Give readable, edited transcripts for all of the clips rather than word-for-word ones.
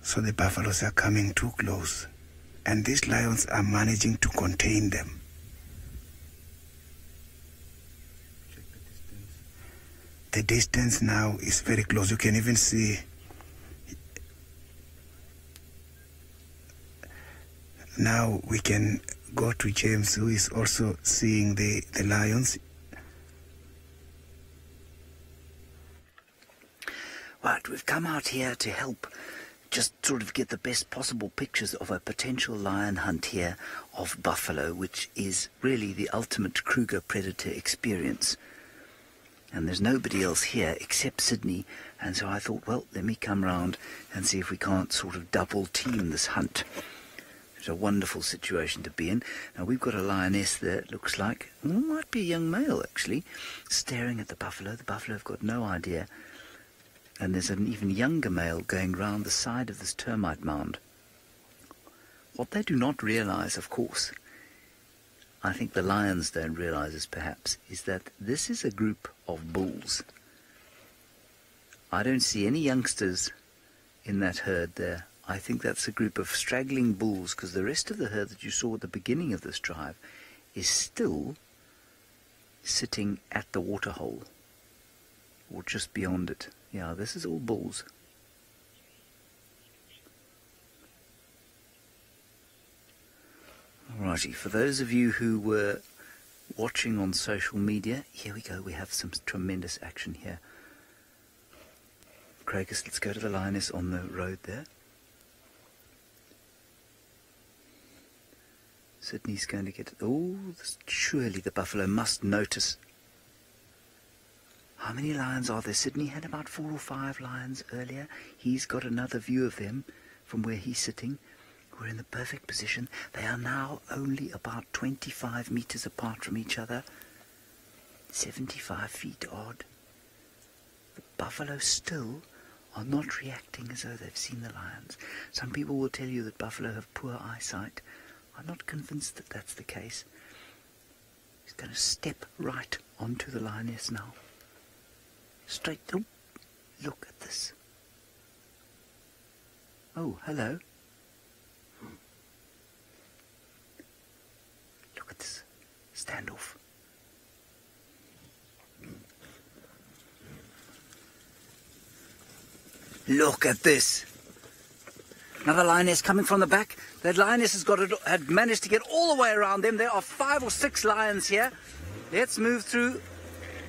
So the buffaloes are coming too close, and these lions are managing to contain them. Check the distance. The distance now is very close. You can even see now. We can go to James, who is also seeing the lions. Right, we've come out here to help just sort of get the best possible pictures of a potential lion hunt here of buffalo, which is really the ultimate Kruger predator experience. And there's nobody else here except Sydney, and so I thought, well, let me come round and see if we can't sort of double team this hunt. It's a wonderful situation to be in. Now we've got a lioness there, it looks like. Well, might be a young male actually, staring at the buffalo. The buffalo have got no idea. And there's an even younger male going round the side of this termite mound. What they do not realize, of course, I think the lions don't realize this perhaps, is that this is a group of bulls. I don't see any youngsters in that herd there. I think that's a group of straggling bulls, because the rest of the herd that you saw at the beginning of this drive is still sitting at the waterhole, or just beyond it. Yeah, this is all bulls. Alrighty, for those of you who were watching on social media, here we go, we have some tremendous action here. Craigus, let's go to the lioness on the road there. Sydney's going to get it. Oh, surely the buffalo must notice. How many lions are there? Sydney had about 4 or 5 lions earlier. He's got another view of them from where he's sitting. We're in the perfect position. They are now only about 25 meters apart from each other. 75 feet odd. The buffalo still are not reacting as though they've seen the lions. Some people will tell you that buffalo have poor eyesight. I'm not convinced that that's the case. He's going to step right onto the lioness now. Straight. Oh, look at this. Oh, hello. Look at this standoff. Look at this. Another lioness coming from the back. That lioness had managed to get all the way around them. There are 5 or 6 lions here. Let's move through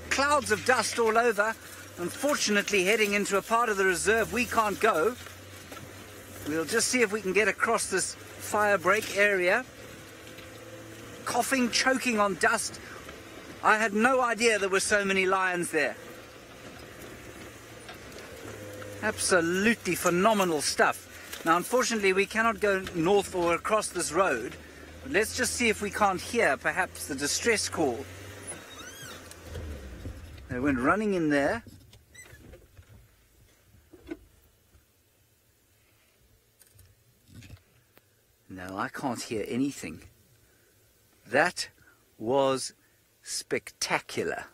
clouds of dust all over. Unfortunately, heading into a part of the reserve we can't go. We'll just see if we can get across this fire break area. Coughing, choking on dust. I had no idea there were so many lions there. Absolutely phenomenal stuff. Now, unfortunately, we cannot go north or across this road. But let's just see if we can't hear, perhaps, the distress call. They went running in there. No, I can't hear anything. That was spectacular.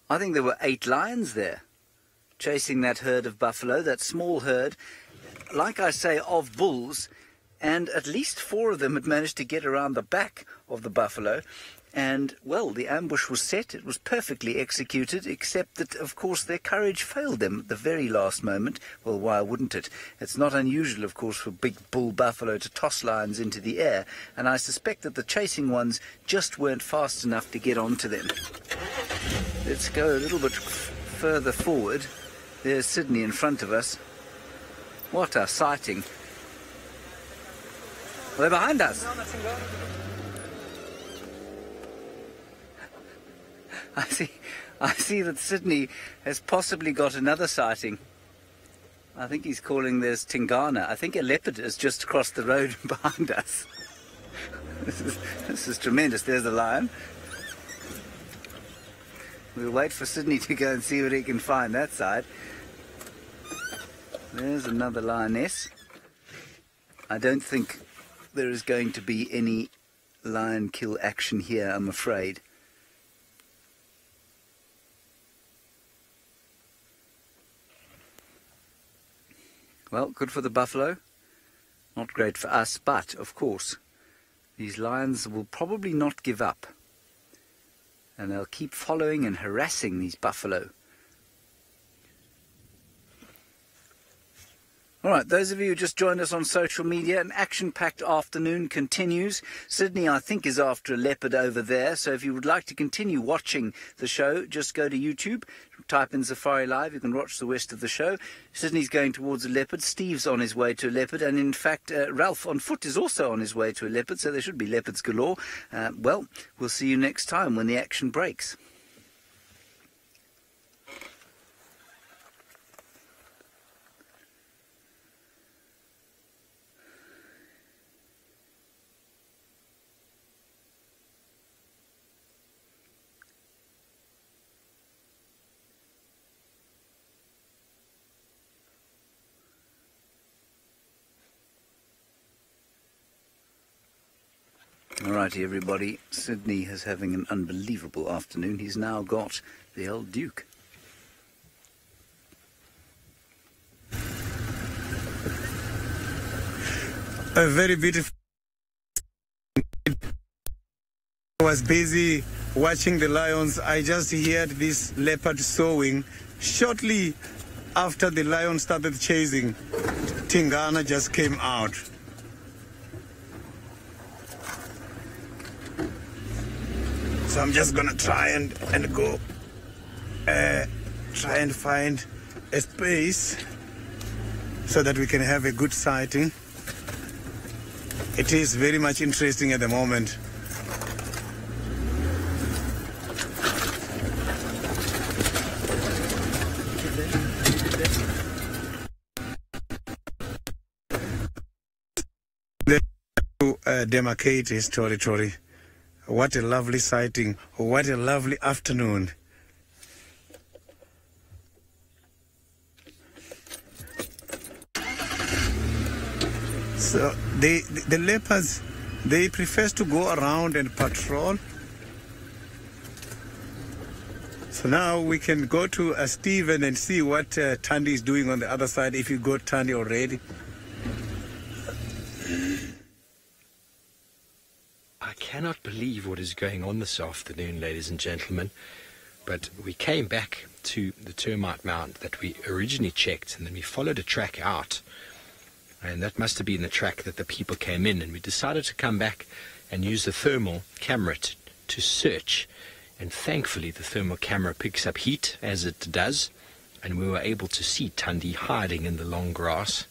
I think there were 8 lions there, chasing that herd of buffalo, that small herd, like I say, of bulls, and at least 4 of them had managed to get around the back of the buffalo. And, well, the ambush was set. It was perfectly executed, except that, of course, their courage failed them at the very last moment. Well, why wouldn't it? It's not unusual, of course, for big bull buffalo to toss lions into the air, and I suspect that the chasing ones just weren't fast enough to get onto them. Let's go a little bit further forward. There's Sydney in front of us. What a sighting. Are they behind us? I see that Sydney has possibly got another sighting. I think he's calling this Tingana. I think a leopard has just crossed the road behind us. This is tremendous. There's the lion. We'll wait for Sydney to go and see what he can find that side. There's another lioness. I don't think there is going to be any lion kill action here, I'm afraid. Well, good for the buffalo. Not great for us, but, of course, these lions will probably not give up. And they'll keep following and harassing these buffalo. All right, those of you who just joined us on social media, an action-packed afternoon continues. Sydney, I think, is after a leopard over there. So if you would like to continue watching the show, just go to YouTube, type in Safari Live. You can watch the rest of the show. Sydney's going towards a leopard. Steve's on his way to a leopard. And in fact, Ralph on foot is also on his way to a leopard. So there should be leopards galore. Well, we'll see you next time when the action breaks. Alrighty, everybody. Sydney is having an unbelievable afternoon. He's now got the old Duke. A very beautiful. I was busy watching the lions. I just heard this leopard sowing. Shortly after the lion started chasing, Tingana just came out. So I'm just gonna try and go, try and find a space so that we can have a good sighting. It is very much interesting at the moment. Demarcate his territory. What a lovely sighting. What a lovely afternoon. So the leopards, they prefer to go around and patrol. So now we can go to Stephen and see what Tandy is doing on the other side, if you got Tandy already. I cannot believe what is going on this afternoon, ladies and gentlemen. But we came back to the termite mound that we originally checked, and then we followed a track out. And that must have been the track that the people came in. And we decided to come back and use the thermal camera to search. And thankfully, the thermal camera picks up heat, as it does. And we were able to see Tandy hiding in the long grass.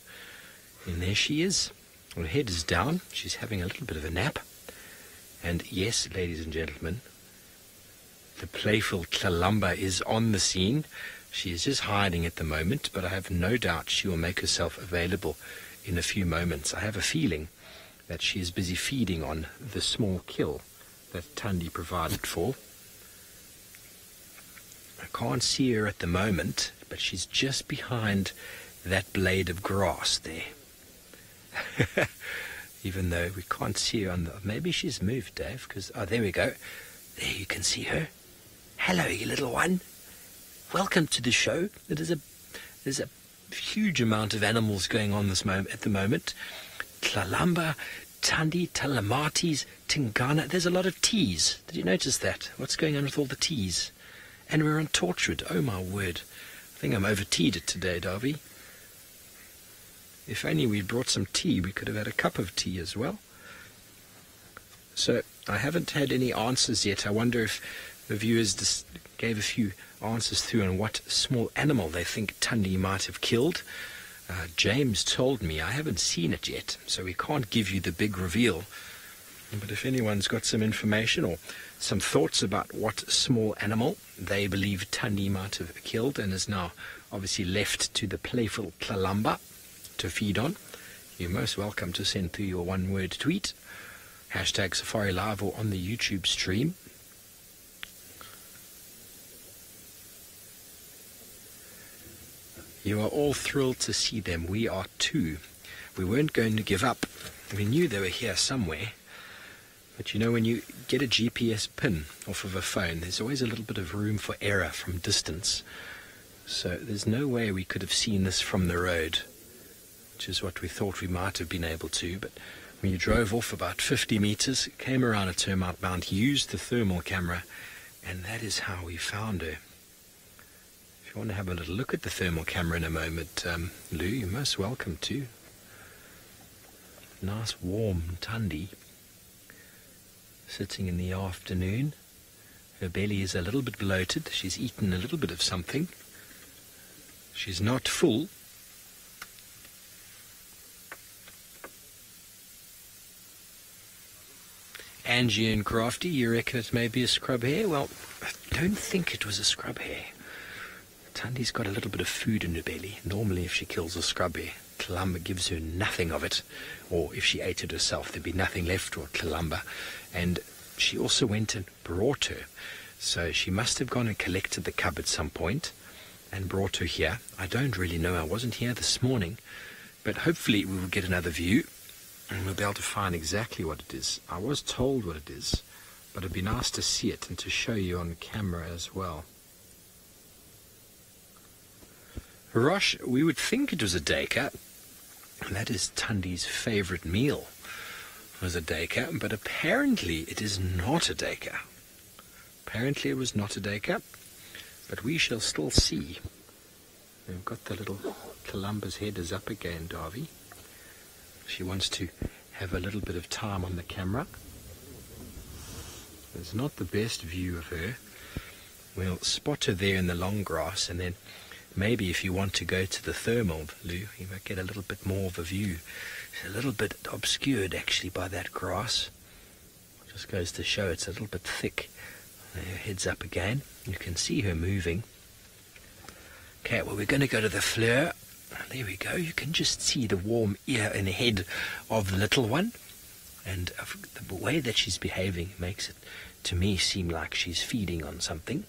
And there she is. Her head is down. She's having a little bit of a nap. And yes, ladies and gentlemen, the playful Tlalamba is on the scene. She is just hiding at the moment, but I have no doubt she will make herself available in a few moments. I have a feeling that she is busy feeding on the small kill that Tandy provided for. I can't see her at the moment, but she's just behind that blade of grass there. Even though we can't see her on the... Maybe she's moved, Dave, because... Oh, there we go. There you can see her. Hello, you little one. Welcome to the show. There's a huge amount of animals going on at the moment. Tlalamba, Tandy, Talamatis, Tingana. There's a lot of T's. Did you notice that? What's going on with all the T's? And we're on Torchwood. Oh, my word. I think I'm over-teed it today, Darby. If only we'd brought some tea, we could have had a cup of tea as well. So I haven't had any answers yet. I wonder if the viewers just gave a few answers through on what small animal they think Tandy might have killed. James told me. I haven't seen it yet, so we can't give you the big reveal. But if anyone's got some information or some thoughts about what small animal they believe Tandy might have killed and is now obviously left to the playful Tlalamba to feed on, you're most welcome to send through your one-word tweet, hashtag Safari Live, or on the YouTube stream. You are all thrilled to see them. We are too. We weren't going to give up. We knew they were here somewhere. But you know, when you get a GPS pin off of a phone, there's always a little bit of room for error from distance. So there's no way we could have seen this from the road. which is what we thought we might have been able to, but when you drove off about 50 meters, came around a termite mound, used the thermal camera, and that is how we found her. If you want to have a little look at the thermal camera in a moment, Lou, you're most welcome to. Nice warm tundi, sitting in the afternoon. Her belly is a little bit bloated. She's eaten a little bit of something. She's not full. Angie and Crafty, you reckon it may be a scrub hare? Well, I don't think it was a scrub hare. Tundi's got a little bit of food in her belly. Normally if she kills a scrub hare, Columba gives her nothing of it. Or if she ate it herself, there'd be nothing left for Columba. And she also went and brought her. So she must have gone and collected the cub at some point and brought her here. I don't really know. I wasn't here this morning. But hopefully we will get another view and we'll be able to find exactly what it is. I was told what it is, but it'd be nice to see it and to show you on camera as well. Rosh, we would think it was a dacre. That is Tundi's favourite meal, was a dacre, but apparently it is not a dacre. Apparently it was not a dacre, but we shall still see. We've got the little Columba's head is up again, Davy. She wants to have a little bit of time on the camera. It's not the best view of her. We'll spot her there in the long grass, and then maybe if you want to go to the thermal, Lou, you might get a little bit more of a view. It's a little bit obscured actually by that grass. Just goes to show it's a little bit thick. Her head's up again. You can see her moving. Okay, well, we're going to go to the fleur. There we go. You can just see the warm ear and head of the little one. And the way that she's behaving makes it, to me, seem like she's feeding on something.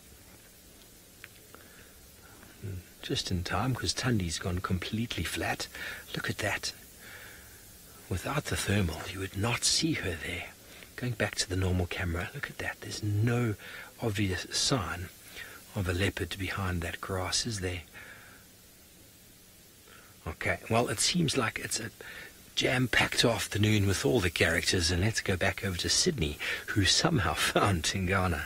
Just in time, because Tundi's gone completely flat. Look at that. Without the thermal, you would not see her there. Going back to the normal camera, look at that. There's no obvious sign of a leopard behind that grass, is there? Okay, well, it seems like it's a jam-packed afternoon with all the characters, and let's go back over to Sydney, who somehow found Tingana.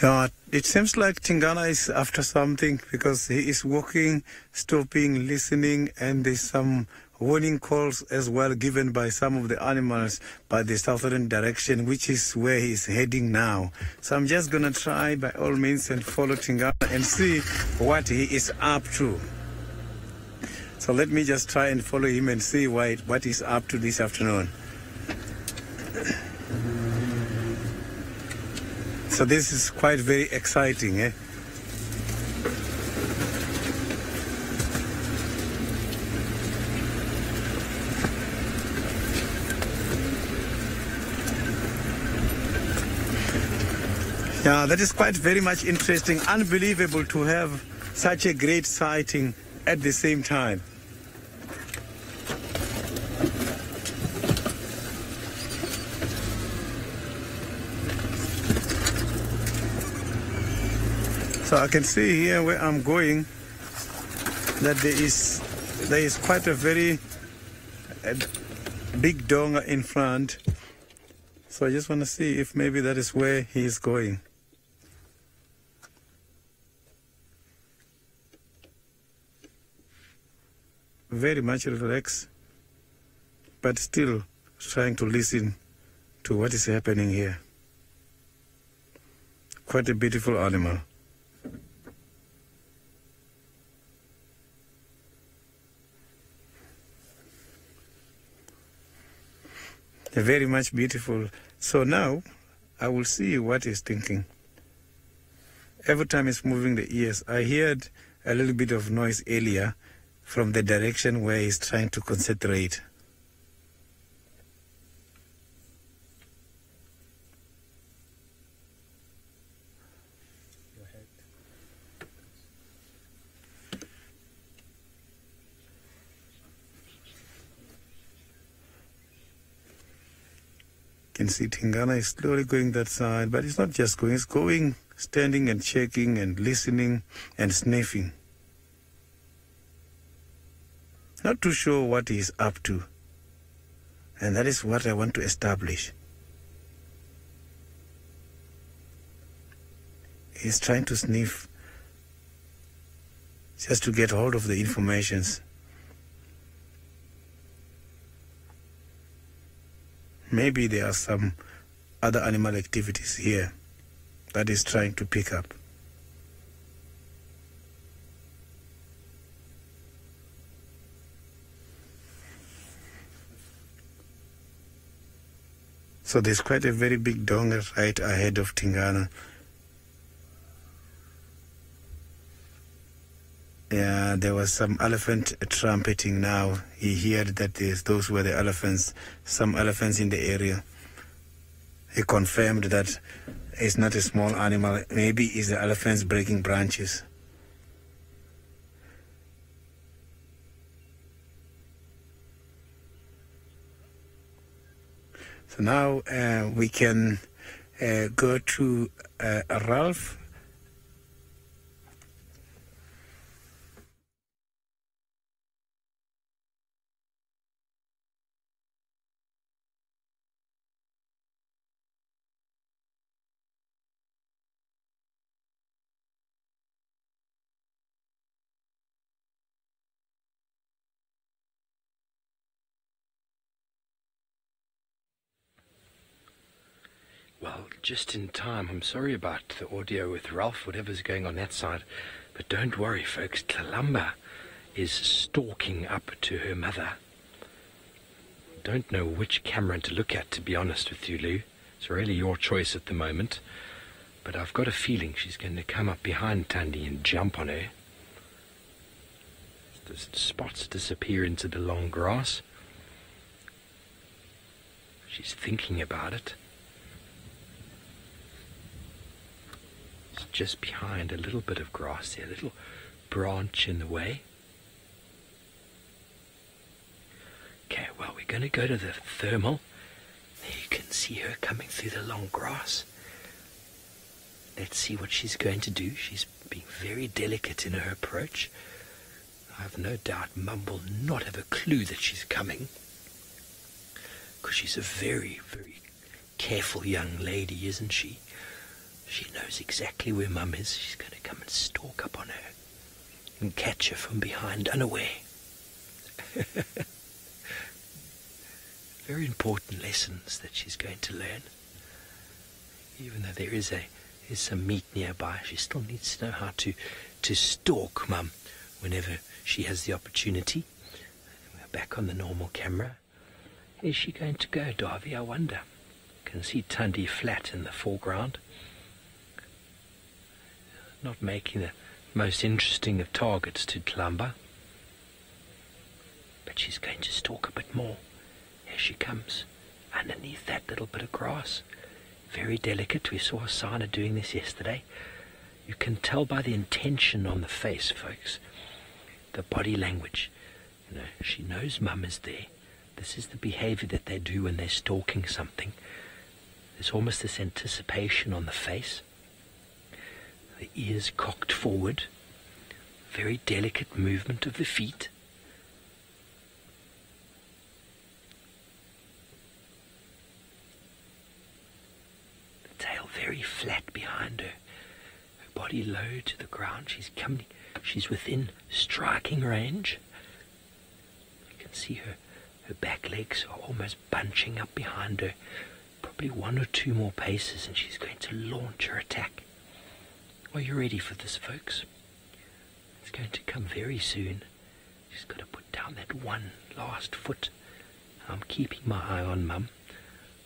Yeah, it seems like Tingana is after something because he is walking, stopping, listening, and there's some warning calls as well given by some of the animals by the southern direction, which is where he's heading now. So I'm just going to try by all means and follow Tingana and see what he is up to. So let me just try and follow him and see what he's up to this afternoon. So this is quite very exciting, eh? Yeah, that is quite very much interesting. Unbelievable to have such a great sighting at the same time. So I can see here where I'm going that there is quite a very big donga in front. So I just want to see if maybe that is where he is going. Very much relaxed, but still trying to listen to what is happening here. Quite a beautiful animal. Very much beautiful. So now I will see what he's thinking. Every time he's moving the ears, I heard a little bit of noise earlier from the direction where he's trying to concentrate. You can see Tingana is slowly going that side, but it's not just going, it's going standing and checking and listening and sniffing. Not too sure what he's up to. And that is what I want to establish. He's trying to sniff just to get hold of the informations. Maybe there are some other animal activities here that is trying to pick up. So there's quite a very big donga right ahead of Tingana. Yeah, there was some elephant trumpeting now. He heard that those were the elephants, some elephants in the area. He confirmed that it's not a small animal. Maybe it's the elephants breaking branches. So now we can go to Ralph. Well, just in time. I'm sorry about the audio with Ralph, whatever's going on that side. But don't worry, folks. Tlalamba is stalking up to her mother. Don't know which camera to look at, to be honest with you, Lou. It's really your choice at the moment. But I've got a feeling she's going to come up behind Thandi and jump on her. The spots disappear into the long grass. She's thinking about it. It's just behind a little bit of grass there, a little branch in the way. Okay, well, we're going to go to the thermal. There you can see her coming through the long grass. Let's see what she's going to do. She's being very delicate in her approach. I have no doubt Mum will not have a clue that she's coming, because she's a very, very careful young lady, isn't she? She knows exactly where Mum is. She's going to come and stalk up on her and catch her from behind unaware. Very important lessons that she's going to learn. Even though there is some meat nearby, she still needs to know how to stalk Mum whenever she has the opportunity. We're back on the normal camera. Is she going to go, Davy? I wonder. You can see Thandi flat in the foreground. Not making the most interesting of targets to Tlalamba. But she's going to stalk a bit more. Here she comes, underneath that little bit of grass. Very delicate. We saw Savanah doing this yesterday. You can tell by the intention on the face, folks. The body language. You know, she knows Mum is there. This is the behavior that they do when they're stalking something. There's almost this anticipation on the face. The ears cocked forward. Very delicate movement of the feet. The tail very flat behind her. Her body low to the ground. She's within striking range. You can see her back legs are almost bunching up behind her. Probably 1 or 2 more paces and she's going to launch her attack. Are you ready for this, folks? It's going to come very soon. She's got to put down that one last foot. I'm keeping my eye on Mum.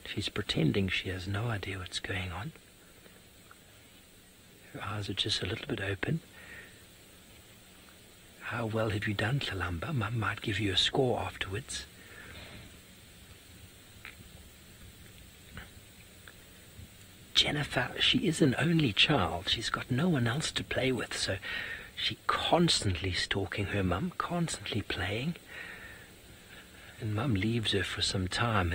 She's pretending she has no idea what's going on. Her eyes are just a little bit open. How well have you done, Tlalamba? Mum might give you a score afterwards. Jennifer, she is an only child. She's got no one else to play with, so she's constantly stalking her Mum, constantly playing. And Mum leaves her for some time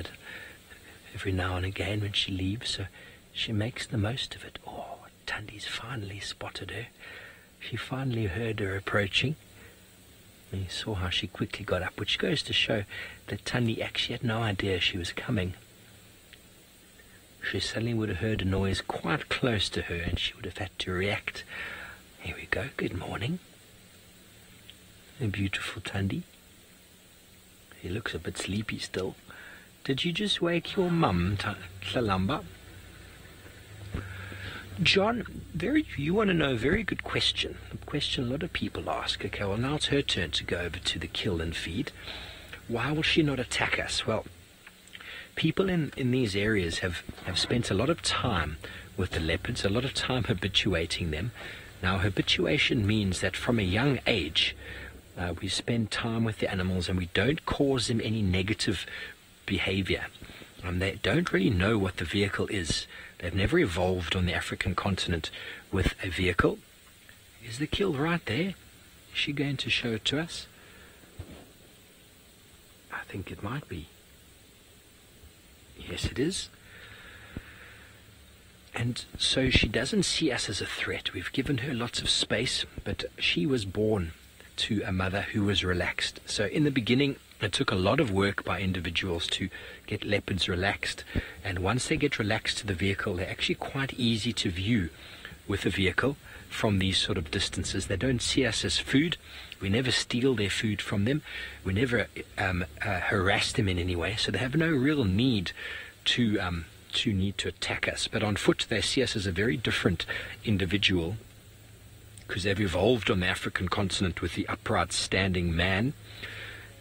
every now and again when she leaves, so she makes the most of it. Oh, Tundi's finally spotted her. She finally heard her approaching. And you saw how she quickly got up, which goes to show that Tundi actually had no idea she was coming. She suddenly would have heard a noise quite close to her, and she would have had to react. Here we go. Good morning. A beautiful Tundi. He looks a bit sleepy still. Did you just wake your mum, Tlalamba? John, you want to know a very good question. A question a lot of people ask. Okay, well, now it's her turn to go over to the kill and feed. Why will she not attack us? Well, people in these areas have spent a lot of time with the leopards, a lot of time habituating them. Now, habituation means that from a young age, we spend time with the animals and we don't cause them any negative behavior. They don't really know what the vehicle is. They've never evolved on the African continent with a vehicle. Is the kill right there? Is she going to show it to us? I think it might be. Yes, it is. And so she doesn't see us as a threat. We've given her lots of space, but she was born to a mother who was relaxed. So in the beginning, it took a lot of work by individuals to get leopards relaxed. And once they get relaxed to the vehicle, they're actually quite easy to view with a vehicle from these sort of distances. They don't see us as food. We never steal their food from them. We never harass them in any way. So they have no real need to attack us. But on foot, they see us as a very different individual, because they've evolved on the African continent with the upright standing man,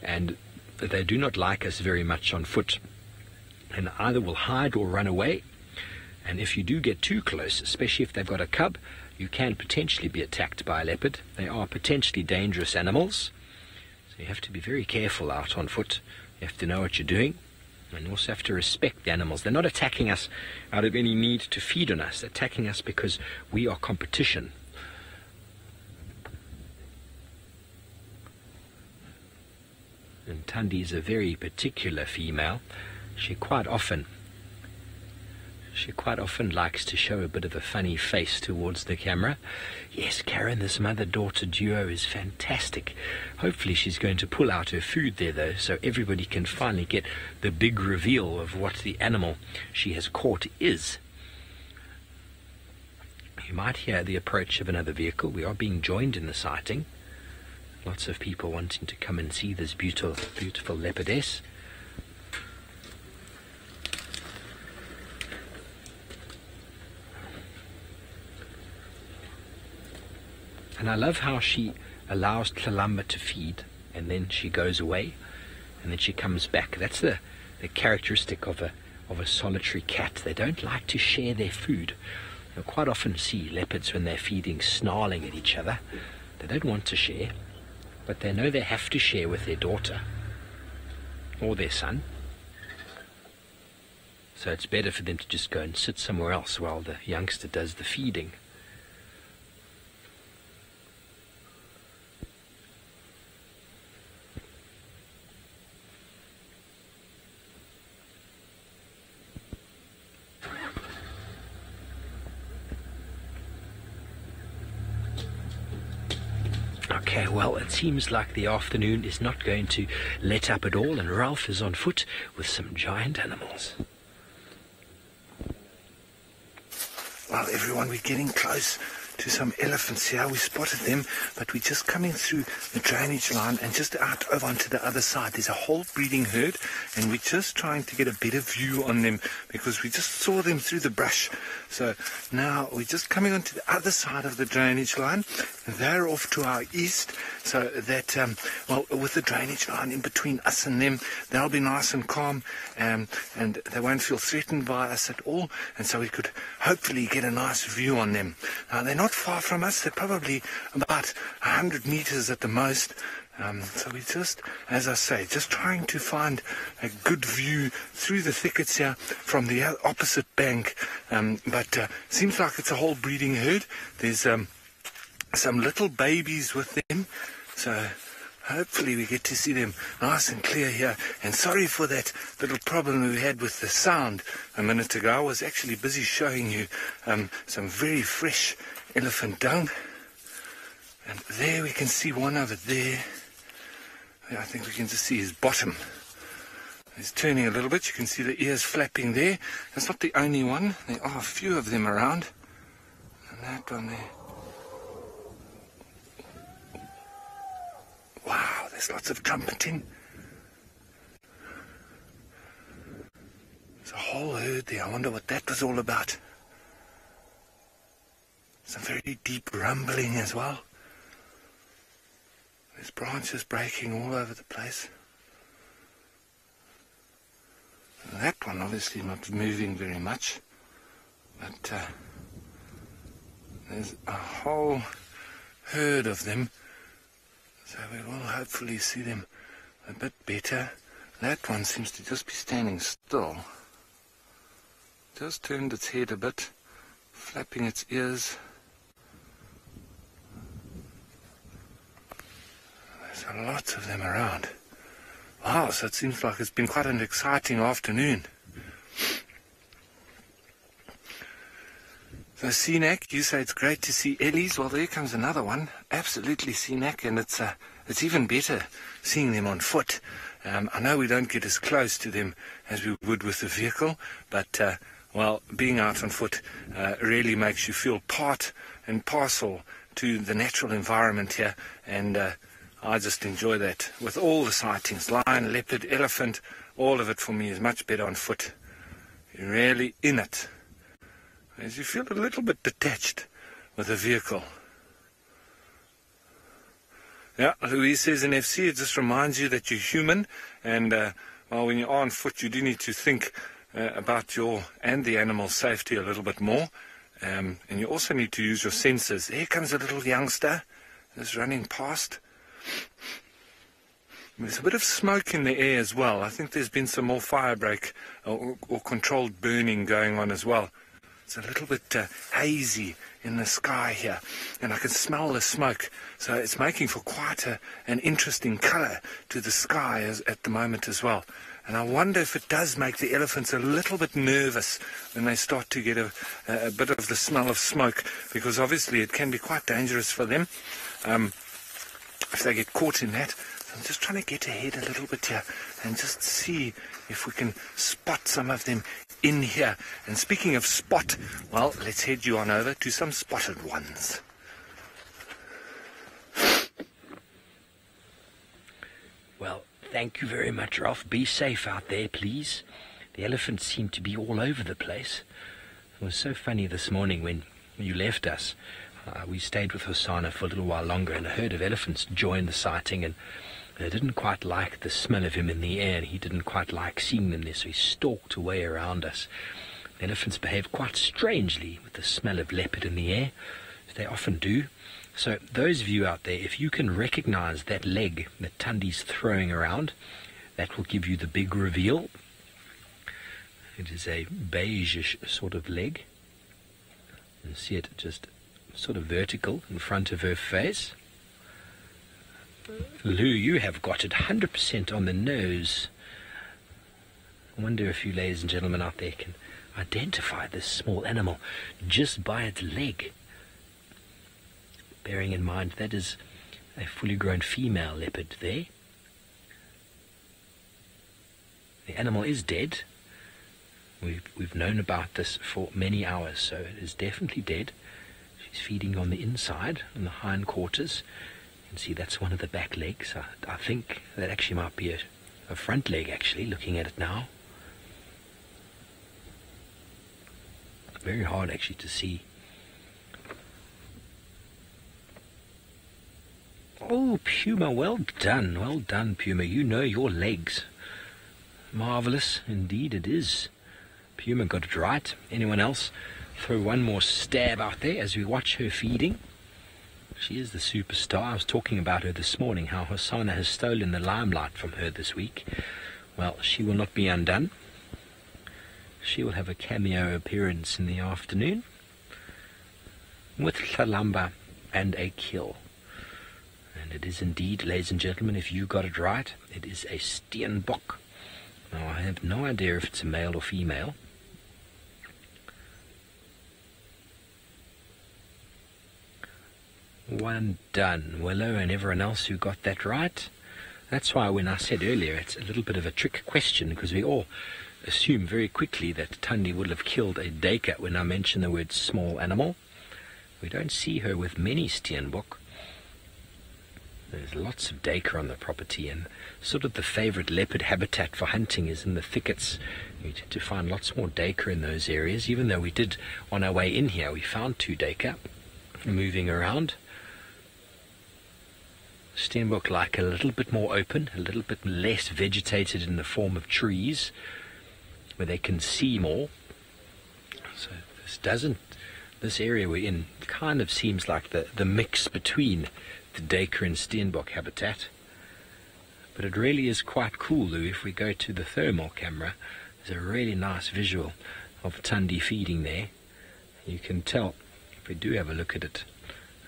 and they do not like us very much on foot, and either will hide or run away. And if you do get too close, especially if they've got a cub, you can potentially be attacked by a leopard. They are potentially dangerous animals, so you have to be very careful out on foot. You have to know what you're doing, and also have to respect the animals. They're not attacking us out of any need to feed on us. They're attacking us because we are competition. And Tundi is a very particular female. She quite often likes to show a bit of a funny face towards the camera. Yes, Karen, this mother-daughter duo is fantastic. Hopefully she's going to pull out her food there, though, so everybody can finally get the big reveal of what the animal she has caught is. You might hear the approach of another vehicle. We are being joined in the sighting. Lots of people wanting to come and see this beautiful, beautiful leopardess. And I love how she allows Tlalamba to feed, and then she goes away, and then she comes back. That's the characteristic of a solitary cat. They don't like to share their food. You'll quite often see leopards when they're feeding snarling at each other. They don't want to share, but they know they have to share with their daughter or their son. So it's better for them to just go and sit somewhere else while the youngster does the feeding. Okay, well, it seems like the afternoon is not going to let up at all, and Ralph is on foot with some giant animals. Well, everyone, we're getting close to some elephants here. We spotted them, but we're just coming through the drainage line and just out over onto the other side. There's a whole breeding herd, and we're just trying to get a better view on them because we just saw them through the brush. So now we're just coming onto the other side of the drainage line. They're off to our east, so that, well, with the drainage line in between us and them, they'll be nice and calm, and they won't feel threatened by us at all, and so we could hopefully get a nice view on them. Now, they're not far from us. They're probably about 100 meters at the most. So we just, as I say, just trying to find a good view through the thickets here from the opposite bank. But seems like it's a whole breeding herd. There's some little babies with them. So Hopefully we get to see them nice and clear here. And sorry for that little problem we had with the sound a minute ago. I was actually busy showing you some very fresh elephant dung. And there we can see one over there. I think we can just see his bottom. He's turning a little bit. You can see the ears flapping there. That's not the only one. There are a few of them around. And that one there. Wow, there's lots of trumpeting. There's a whole herd there. I wonder what that was all about. Some very deep rumbling as well. There's branches breaking all over the place. And that one obviously not moving very much. But there's a whole herd of them. So we will hopefully see them a bit better. That one seems to just be standing still. Just turned its head a bit, flapping its ears. There's a lot of them around. Wow, so it seems like it's been quite an exciting afternoon. So Seanak, you say it's great to see Ellies. Well, there comes another one. Absolutely Seanak, and it's even better seeing them on foot. I know we don't get as close to them as we would with the vehicle, but, well, being out on foot really makes you feel part and parcel to the natural environment here, and I just enjoy that. With all the sightings, lion, leopard, elephant, all of it for me is much better on foot. You're really in it. As you feel a little bit detached with the vehicle. Yeah, Louise says in FC, it just reminds you that you're human, and well, when you are on foot, you do need to think about your and the animal's safety a little bit more, and you also need to use your senses. Here comes a little youngster that's running past. There's a bit of smoke in the air as well. I think there's been some more fire break or controlled burning going on as well. It's a little bit hazy in the sky here, and I can smell the smoke, so it's making for quite an interesting colour to the sky at the moment as well. And I wonder if it does make the elephants a little bit nervous when they start to get a bit of the smell of smoke, because obviously it can be quite dangerous for them if they get caught in that. So I'm just trying to get ahead a little bit here and just see if we can spot some of them in here. And speaking of spot, well, let's head you on over to some spotted ones. Well, thank you very much, Ralph. Be safe out there, please. The elephants seem to be all over the place. It was so funny this morning when you left us. We stayed with Hosanna for a little while longer, and a herd of elephants joined the sighting, and they didn't quite like the smell of him in the air, and he didn't quite like seeing them there, so he stalked away around us. The elephants behave quite strangely with the smell of leopard in the air. They often do. So those of you out there, if you can recognize that leg that Tundi's throwing around, that will give you the big reveal. It is a beige-ish sort of leg. You see it just sort of vertical in front of her face. Lou, you have got it 100% on the nose. I wonder if you ladies and gentlemen out there can identify this small animal just by its leg. Bearing in mind that is a fully grown female leopard there. The animal is dead. We've known about this for many hours, so it is definitely dead. She's feeding on the inside, on the hindquarters. You can see that's one of the back legs. I think that actually might be a front leg, actually, looking at it now. Very hard, actually, to see. Oh, Puma, well done, Puma. You know your legs. Marvellous, indeed it is. Puma got it right. Anyone else? Throw one more stab out there as we watch her feeding. She is the superstar. I was talking about her this morning, how Hosanna has stolen the limelight from her this week. Well, she will not be undone. She will have a cameo appearance in the afternoon with Tlalamba and a kill. And it is indeed, ladies and gentlemen, if you got it right, it is a steenbok. Now, I have no idea if it's a male or female. One done. Willow and everyone else who got that right. That's why when I said earlier it's a little bit of a trick question, because we all assume very quickly that Thandi would have killed a duiker when I mention the word small animal. We don't see her with many steenbok. There's lots of duiker on the property, and sort of the favorite leopard habitat for hunting is in the thickets. You tend to find lots more duiker in those areas, even though we did, on our way in here, we found 2 duiker moving around. Steenbok like a little bit more open, a little bit less vegetated in the form of trees, where they can see more. So this area we're in kind of seems like the mix between the duiker and steenbok habitat. But it really is quite cool, Lou. If we go to the thermal camera, there's a really nice visual of Thandi feeding there. You can tell, if we do have a look at it,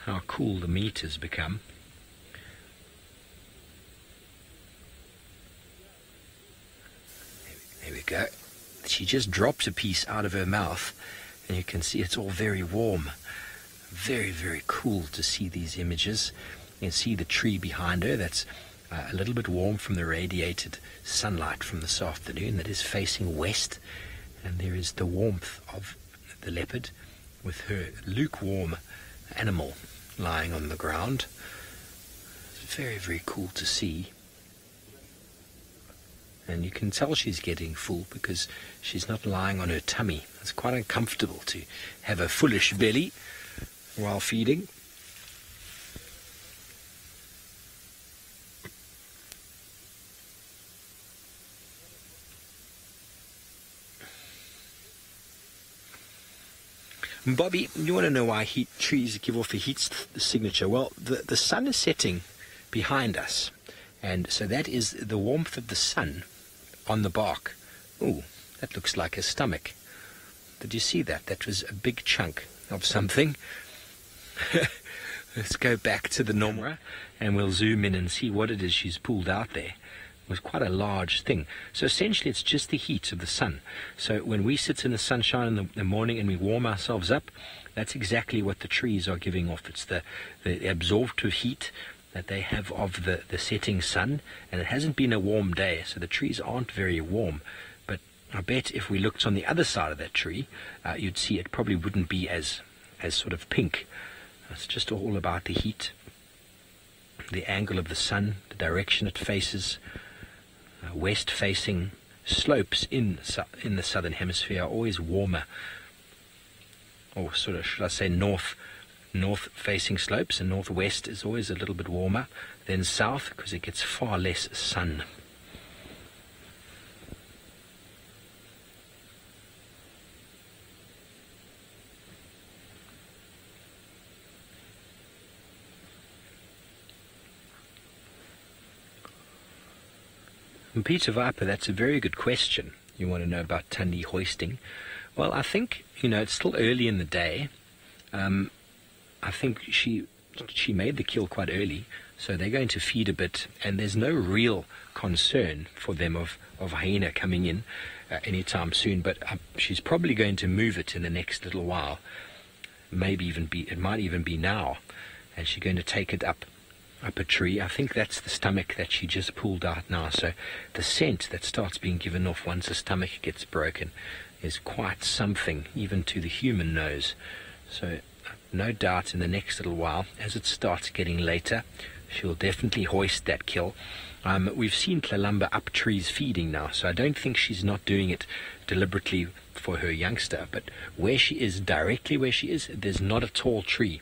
how cool the meat has become. There we go. She just drops a piece out of her mouth, and you can see it's all very warm. Very, very cool to see these images. You can see the tree behind her that's a little bit warm from the radiated sunlight from this afternoon that is facing west. And there is the warmth of the leopard with her lukewarm animal lying on the ground. It's very, very cool to see. And you can tell she's getting full because she's not lying on her tummy. It's quite uncomfortable to have a fullish belly while feeding. Bobby, you want to know why trees give off a heat signature? Well, the sun is setting behind us, and so that is the warmth of the sun on the bark. Ooh, that looks like a stomach. Did you see that? That was a big chunk of something. Let's go back to the normal and we'll zoom in and see what it is she's pulled out there. It was quite a large thing. So essentially it's just the heat of the sun. So when we sit in the sunshine in the morning and we warm ourselves up, that's exactly what the trees are giving off. It's the absorptive heat that they have of the setting sun, and it hasn't been a warm day, so the trees aren't very warm. But I bet if we looked on the other side of that tree, you'd see it probably wouldn't be as sort of pink. It's just all about the heat, the angle of the sun, the direction it faces. West-facing slopes in the southern hemisphere are always warmer, or sort of, should I say, north-facing slopes, and northwest is always a little bit warmer than south because it gets far less sun. And Peter Viper, that's a very good question. You want to know about Thandi hoisting. Well, I think, it's still early in the day. I think she made the kill quite early, so they're going to feed a bit, and there's no real concern for them of hyena coming in anytime soon, but she's probably going to move it in the next little while. It might even be now, and she's going to take it up a tree. I think that's the stomach that she just pulled out now, so the scent that starts being given off once the stomach gets broken is quite something, even to the human nose. So no doubt in the next little while, as it starts getting later, she'll definitely hoist that kill. We've seen Tlalamba up trees feeding now, so I don't think she's not doing it deliberately for her youngster, but directly where she is, there's not a tall tree.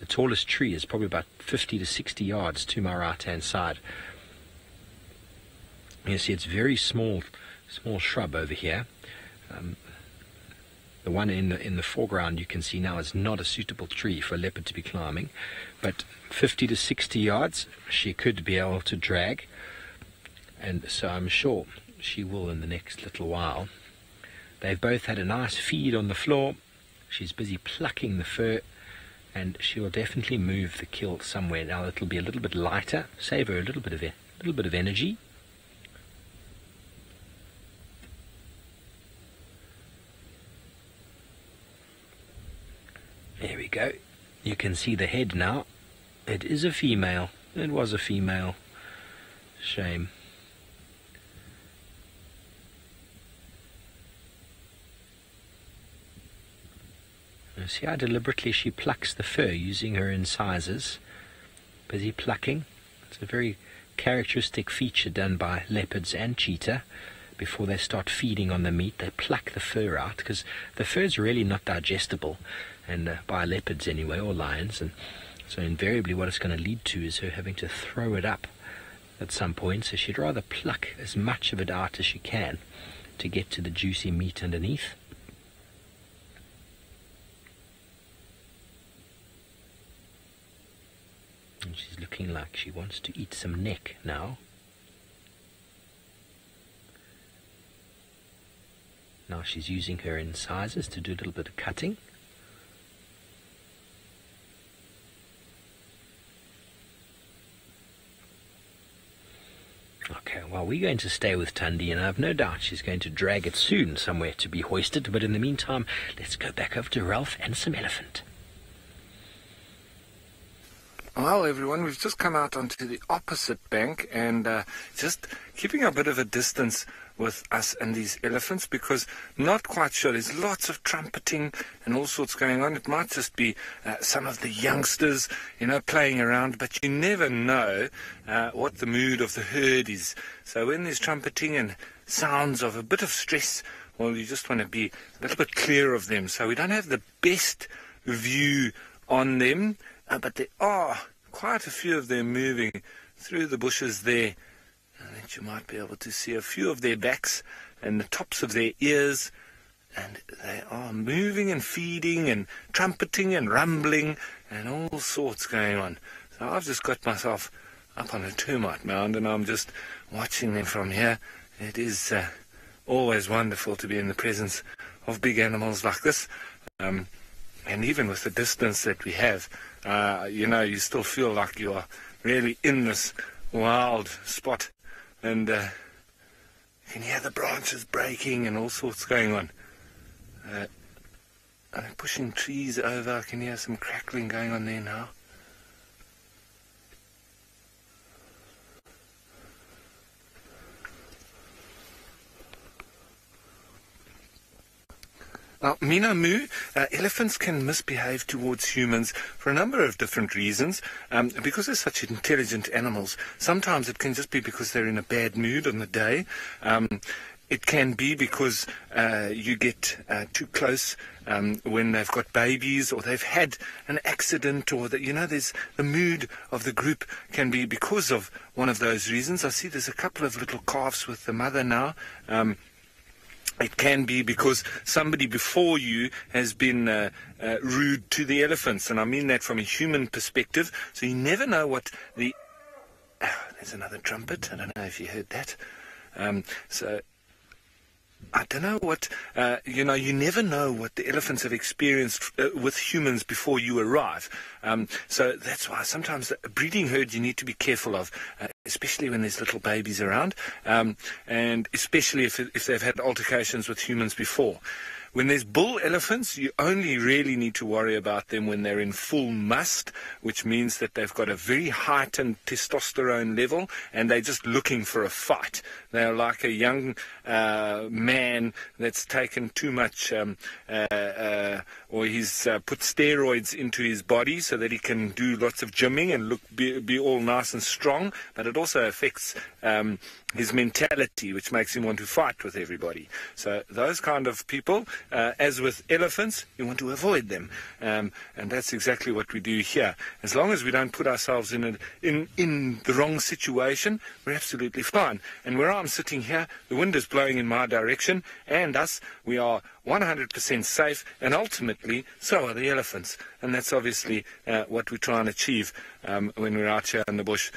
The tallest tree is probably about 50 to 60 yards to my right-hand side. You see, it's very small shrub over here. The one in the foreground you can see now is not a suitable tree for a leopard to be climbing, but 50 to 60 yards she could be able to drag, and so I'm sure she will in the next little while. They've both had a nice feed on the floor. She's busy plucking the fur, and she will definitely move the kill somewhere. Now it'll be a little bit lighter, save her a little bit of energy. There we go. You can see the head now. It is a female. It was a female. Shame. You see how deliberately she plucks the fur using her incisors. Busy plucking. It's a very characteristic feature done by leopards and cheetah. Before they start feeding on the meat, they pluck the fur out, because the fur is really not digestible, and by leopards anyway, or lions. And so invariably what it's going to lead to is her having to throw it up at some point. So she'd rather pluck as much of it out as she can to get to the juicy meat underneath. And she's looking like she wants to eat some neck now. Now she's using her incisors to do a little bit of cutting. Okay, well, we're going to stay with Tundi, and I have no doubt she's going to drag it soon somewhere to be hoisted. But in the meantime, let's go back over to Ralph and some elephant. Well, everyone, we've just come out onto the opposite bank and just keeping a bit of a distance with us and these elephants, because not quite sure. There's lots of trumpeting and all sorts going on. It might just be some of the youngsters, playing around, but you never know what the mood of the herd is. So when there's trumpeting and sounds of a bit of stress, well, you just want to be a little bit clear of them. So we don't have the best view on them. But there are quite a few of them moving through the bushes there. I think you might be able to see a few of their backs and the tops of their ears. And they are moving and feeding and trumpeting and rumbling and all sorts going on. So I've just got myself up on a termite mound and I'm just watching them from here. It is always wonderful to be in the presence of big animals like this. And even with the distance that we have, you still feel like you are really in this wild spot. And you can hear the branches breaking and all sorts going on. I'm pushing trees over. I can hear some crackling going on there now. Now, Minamu, elephants can misbehave towards humans for a number of different reasons. Because they're such intelligent animals, sometimes it can just be because they're in a bad mood on the day. It can be because you get too close when they've got babies or they've had an accident, or that, there's the mood of the group can be because of one of those reasons. I see there's a couple of little calves with the mother now. It can be because somebody before you has been rude to the elephants, and I mean that from a human perspective. So you never know what the... there's another trumpet. I don't know if you heard that. So I don't know what... you never know what the elephants have experienced with humans before you arrive. So that's why sometimes a breeding herd you need to be careful of, especially when there's little babies around, and especially if they've had altercations with humans before. When there's bull elephants, you only really need to worry about them when they're in full must, which means that they've got a very heightened testosterone level and they're just looking for a fight. They're like a young man that's taken too much, or he's put steroids into his body so that he can do lots of gymming and be all nice and strong, but it also affects his mentality, which makes him want to fight with everybody. So those kind of people, as with elephants, you want to avoid them. And that's exactly what we do here. As long as we don't put ourselves in the wrong situation, we're absolutely fine. And where I'm sitting here, the wind is blowing in my direction, and we are 100% safe, and ultimately, so are the elephants. And that's obviously what we try and achieve when we're out here in the bush.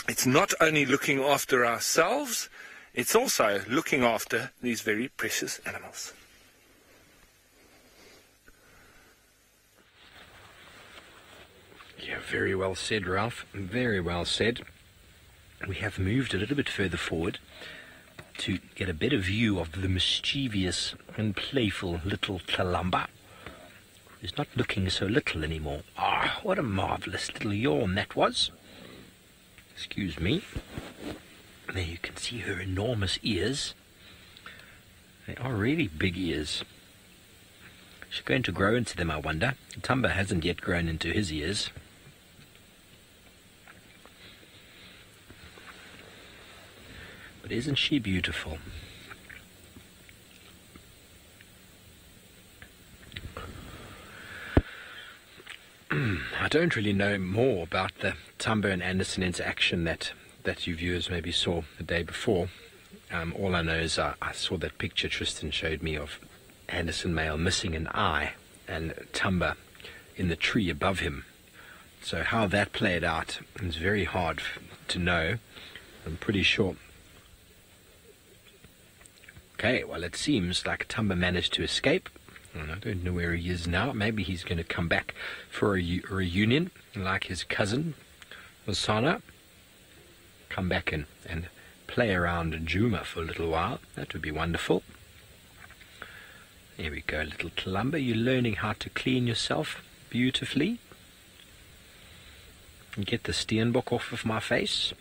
It's not only looking after ourselves, it's also looking after these very precious animals. Very well said, Ralph. Very well said. We have moved a little bit further forward to get a better view of the mischievous and playful little Kalamba. He's not looking so little anymore. Ah, what a marvellous little yawn that was. Excuse me. There you can see her enormous ears. They are really big ears. She's going to grow into them, I wonder. Tumba hasn't yet grown into his ears. But isn't she beautiful? I don't really know more about the Tumba and Anderson interaction that you viewers maybe saw the day before. All I know is I saw that picture Tristan showed me of Anderson male missing an eye and Tumba in the tree above him. So how that played out is very hard to know. I'm pretty sure. Okay, well, it seems like Tumba managed to escape. And I don't know where he is now. Maybe he's going to come back for a reunion, like his cousin, Savanah. Come back and play around Juma for a little while. That would be wonderful. There we go, little Kalamba. You're learning how to clean yourself beautifully. And get the steenbok off of my face.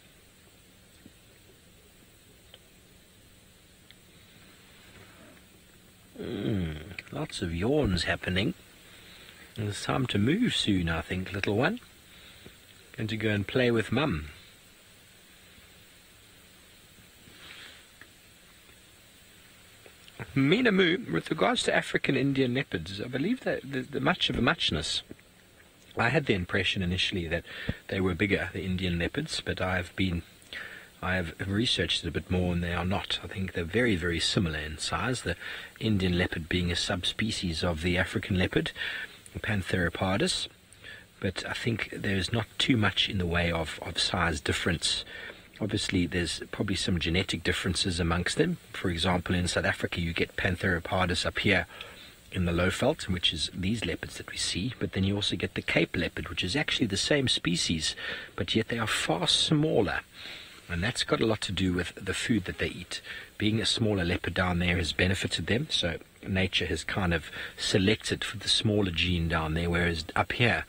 Lots of yawns happening. And it's time to move soon, I think, little one. Going to go and play with Mum. Minamu, with regards to African Indian leopards, I believe that the much of a muchness. I had the impression initially that they were bigger, the Indian leopards, but I have researched it a bit more, and they are not. I think they're very, very similar in size, the Indian leopard being a subspecies of the African leopard, Pantheropardus. But I think there's not too much in the way of size difference. Obviously, there's probably some genetic differences amongst them. For example, in South Africa, you get Pantheropardus up here in the Lowveld, which is these leopards that we see. But then you also get the Cape leopard, which is actually the same species, but yet they are far smaller. And that's got a lot to do with the food that they eat. Being a smaller leopard down there has benefited them, so nature has kind of selected for the smaller gene down there, whereas up here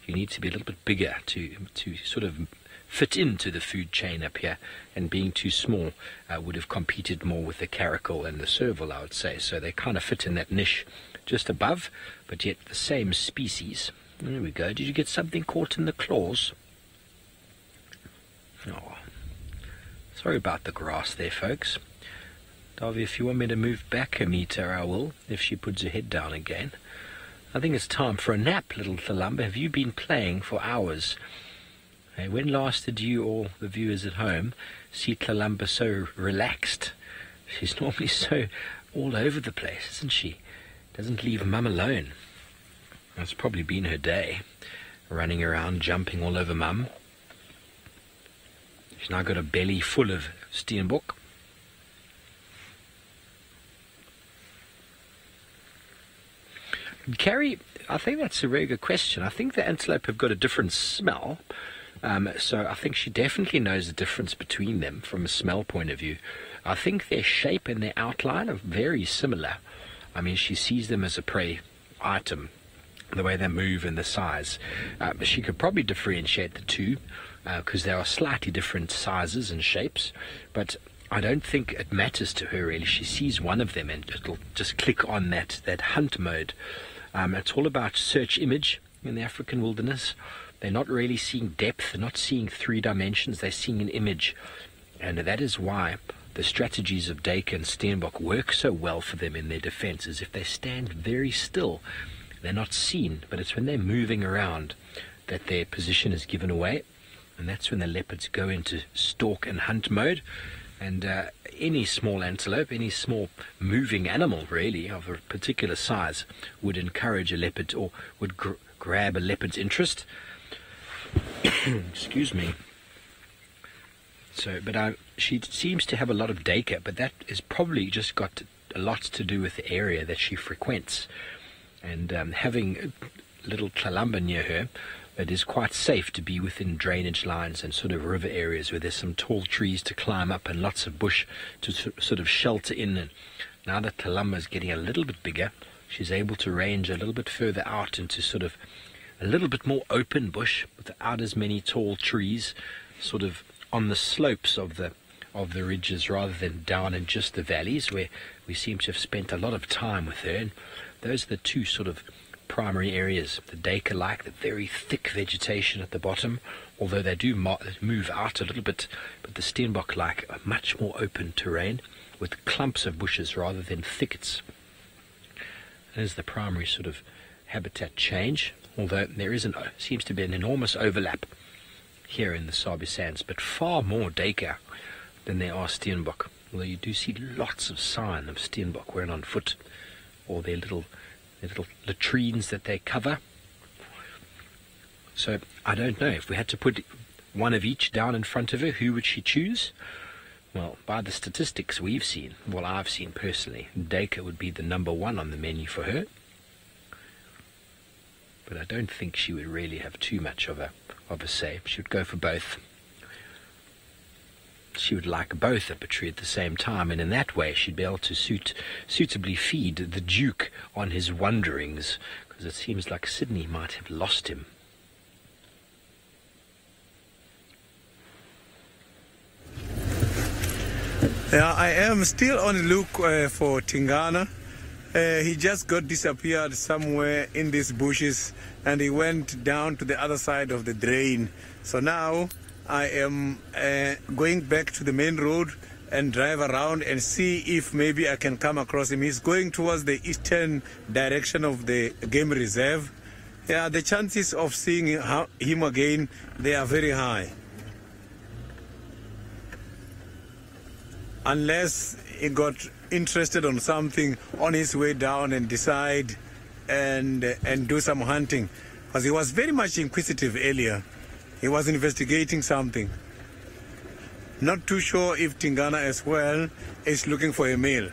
you need to be a little bit bigger to sort of fit into the food chain up here, and being too small would have competed more with the caracal and the serval, I would say. So they kind of fit in that niche just above, but yet the same species. There we go. Did you get something caught in the claws? Oh, sorry about the grass there, folks. Davy, if you want me to move back a meter, I will, if she puts her head down again. I think it's time for a nap, little Kalamba. Have you been playing for hours? Hey, when last did you, or the viewers at home, see Kalamba so relaxed? She's normally so all over the place, isn't she? Doesn't leave Mum alone. That's probably been her day, running around, jumping all over Mum. She's now got a belly full of steenbok. Carrie, I think that's a very good question. I think the antelope have got a different smell. So I think she definitely knows the difference between them from a smell point of view. I think their shape and their outline are very similar. I mean, she sees them as a prey item, the way they move and the size. She could probably differentiate the two because they are slightly different sizes and shapes, but I don't think it matters to her really. She sees one of them and it'll just click on that hunt mode. It's all about search image in the African wilderness. They're not really seeing depth, they're not seeing 3 dimensions, they're seeing an image. And that is why the strategies of Dacre and Steenbok work so well for them in their defense, is if they stand very still, they're not seen, but it's when they're moving around that their position is given away. And that's when the leopards go into stalk and hunt mode. And any small antelope, any small moving animal really of a particular size would encourage a leopard, or would grab a leopard's interest. Excuse me. So, but she seems to have a lot of Dacre, but that is probably just got a lot to do with the area that she frequents. And having little Kalamba near her, it is quite safe to be within drainage lines and sort of river areas where there's some tall trees to climb up and lots of bush to sort of shelter in. And now that Talamba is getting a little bit bigger, she's able to range a little bit further out into sort of a little bit more open bush without as many tall trees, sort of on the slopes of the ridges rather than down in just the valleys, where we seem to have spent a lot of time with her. And those are the two sort of primary areas. The Dacre-like, the very thick vegetation at the bottom, although they do move out a little bit, but the Steenbok-like, a much more open terrain with clumps of bushes rather than thickets. There's the primary sort of habitat change, although there seems to be an enormous overlap here in the Sabi Sands, but far more Dacre than there are Steenbok, although you do see lots of sign of Steenbok when on foot, or their little latrines that they cover. So I don't know, if we had to put one of each down in front of her, who would she choose? Well, by the statistics we've seen, well, I've seen personally, Dacre would be the number one on the menu for her. But I don't think she would really have too much of a say. She would go for both. She would like both a battery at the same time, and in that way she'd be able to suitably feed the Duke on his wanderings, because it seems like Sydney might have lost him. Yeah, I am still on the look for Tingana. He just got disappeared somewhere in these bushes, and he went down to the other side of the drain. So now I am going back to the main road and drive around and see if maybe I can come across him. He's going towards the eastern direction of the game reserve. Yeah, the chances of seeing him again, they are very high. Unless he got interested on something on his way down and decide and do some hunting. Because he was very much inquisitive earlier. He was investigating something. Not too sure if Tingana as well is looking for a meal.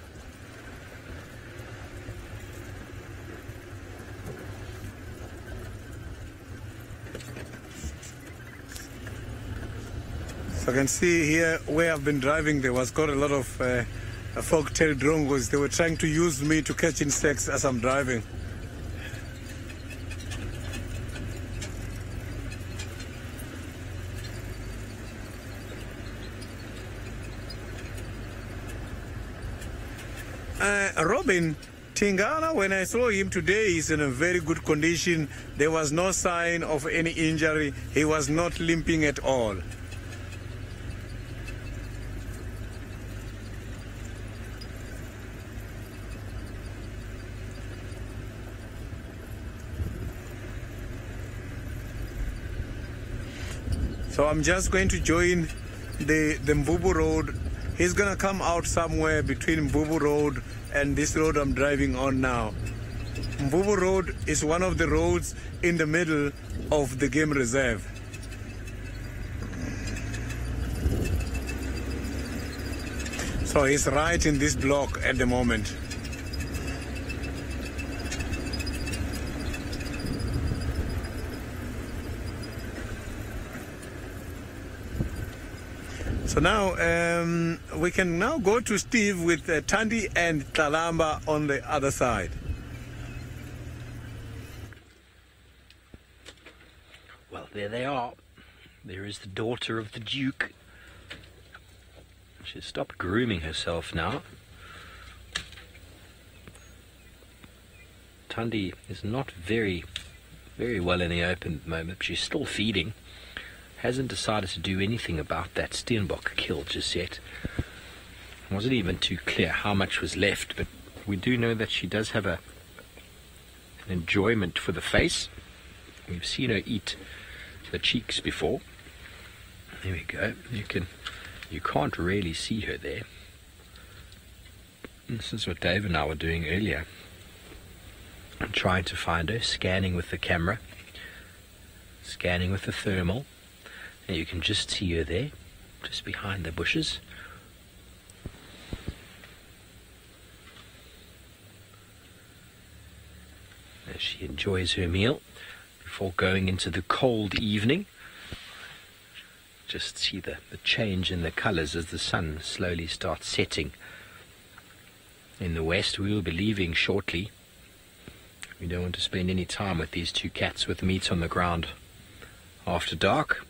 So I can see here where I've been driving, there was quite a lot of folk-tailed drongos. They were trying to use me to catch insects as I'm driving. Robin, Tingana, when I saw him today, he's in a very good condition. There was no sign of any injury. He was not limping at all. So I'm just going to join the Mvubu Road. He's going to come out somewhere between Mvubu Road and this road I'm driving on now. Mvubu Road is one of the roads in the middle of the game reserve. So he's right in this block at the moment. So now we can now go to Steve with Thandi and Talamba on the other side. Well, there they are. There is the daughter of the Duke. She's stopped grooming herself now. Thandi is not very well in the open at the moment, but she's still feeding. Hasn't decided to do anything about that Steenbok kill just yet. It wasn't even too clear how much was left, but we do know that she does have an enjoyment for the face. We've seen her eat the cheeks before. There we go. You can't really see her there. This is what Dave and I were doing earlier. I'm trying to find her, scanning with the camera, scanning with the thermal. And you can just see her there, just behind the bushes. As she enjoys her meal. before going into the cold evening. Just see the change in the colours as the sun slowly starts setting. In the west, we will be leaving shortly. We don't want to spend any time with these two cats with meat on the ground after dark.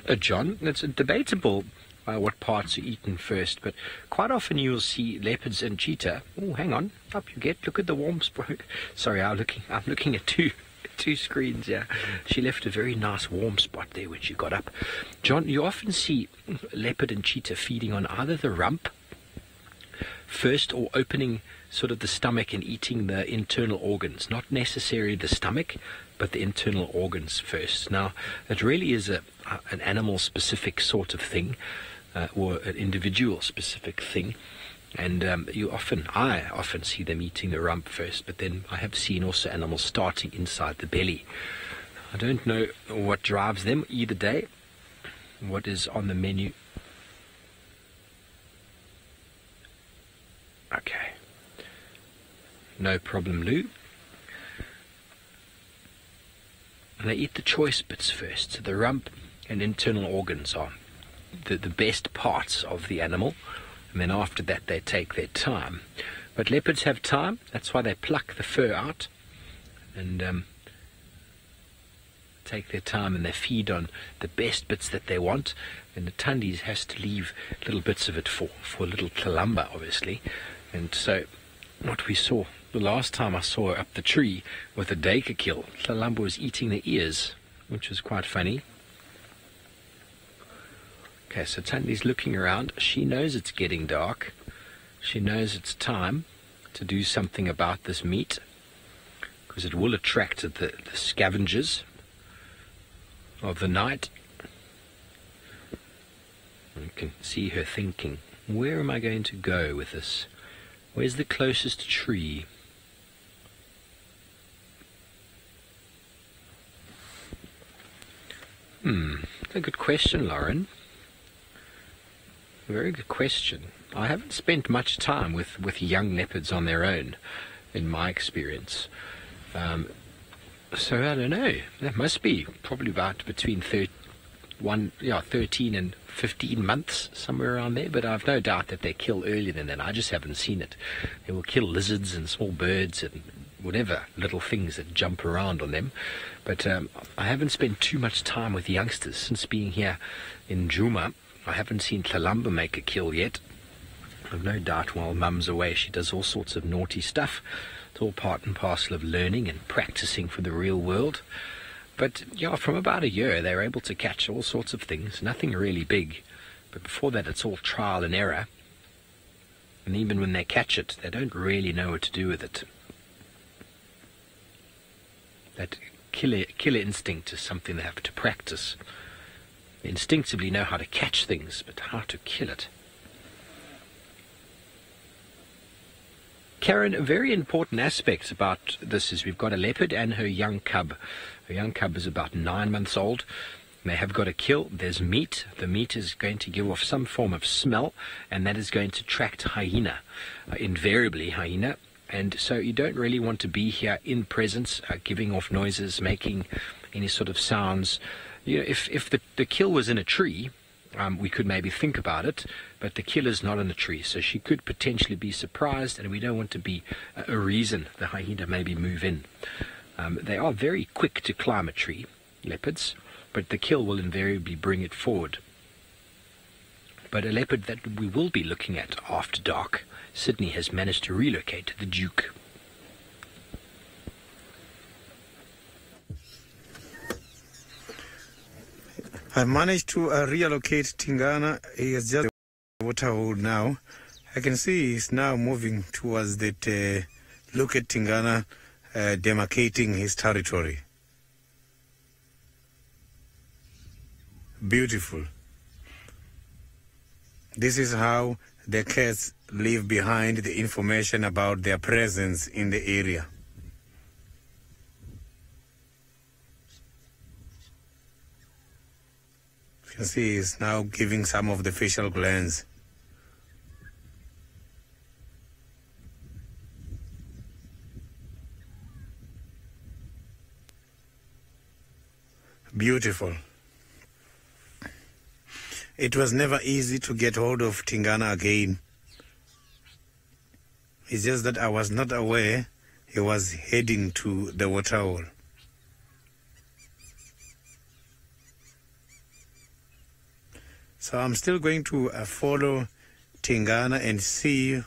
Hello, John. It's debatable what parts are eaten first, but quite often you will see leopards and cheetah. Oh, hang on, up you get. Look at the warm spot. Sorry, I'm looking at two screens. Yeah, she left a very nice warm spot there when she got up. John, you often see leopard and cheetah feeding on either the rump first or opening sort of the stomach and eating the internal organs. Not necessarily the stomach, but the internal organs first. Now, it really is an animal-specific sort of thing, or an individual-specific thing. And I often see them eating the rump first, but then I have seen also animals starting inside the belly. I don't know what drives them either day, what is on the menu. Okay. No problem, Lou. And they eat the choice bits first. So the rump and internal organs are the best parts of the animal. And then after that, they take their time. But leopards have time. That's why they pluck the fur out and take their time, and they feed on the best bits that they want. And the Tundis has to leave little bits of it for little Kalamba, obviously. And so what we saw the last time I saw her up the tree with a duiker kill, Kalamba was eating the ears, which was quite funny. Okay, so Tundi's looking around. She knows it's getting dark. She knows it's time to do something about this meat, because it will attract the scavengers of the night. You can see her thinking, where am I going to go with this? Where's the closest tree? That's a good question, Lauren. Very good question. I haven't spent much time with young leopards on their own, in my experience. So I don't know. That must be probably about between 13 and 15 months, somewhere around there. But I've no doubt that they kill earlier than that. I just haven't seen it. They will kill lizards and small birds and whatever little things that jump around on them. But I haven't spent too much time with youngsters since being here in Djuma. I haven't seen Kalamba make a kill yet. I've no doubt while Mum's away she does all sorts of naughty stuff. It's all part and parcel of learning and practicing for the real world. But yeah, from about a year they're able to catch all sorts of things, nothing really big. But before that it's all trial and error. And even when they catch it, they don't really know what to do with it. That killer instinct is something they have to practice. They instinctively know how to catch things, but how to kill it. Karen, a very important aspect about this is we've got a leopard and her young cub. Her young cub is about 9 months old. They have got a kill. There's meat. The meat is going to give off some form of smell, and that is going to attract hyena, invariably hyena. And so you don't really want to be here in presence, giving off noises, making any sort of sounds. You know, if the kill was in a tree, we could maybe think about it, but the killer's not in a tree, so she could potentially be surprised, and we don't want to be a reason the hyena maybe move in. They are very quick to climb a tree, leopards, but the kill will invariably bring it forward. But a leopard that we will be looking at after dark, Sydney has managed to relocate the Duke. I managed to relocate Tingana. He is just a waterhole now. I can see he's now moving towards that. Look at Tingana demarcating his territory. Beautiful. This is how the cats leave behind the information about their presence in the area. You can see he's now giving some of the facial glands. Beautiful. It was never easy to get hold of Tingana again. It's just that I was not aware he was heading to the waterhole. So I'm still going to follow Tingana and see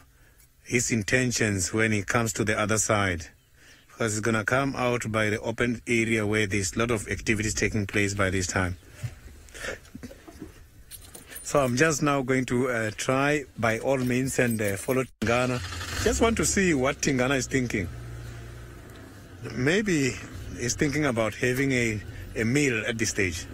his intentions when he comes to the other side. Because he's going to come out by the open area where there's a lot of activities taking place by this time. So I'm just now going to try by all means and follow Tingana. Just want to see what Tingana is thinking. Maybe he's thinking about having a meal at this stage.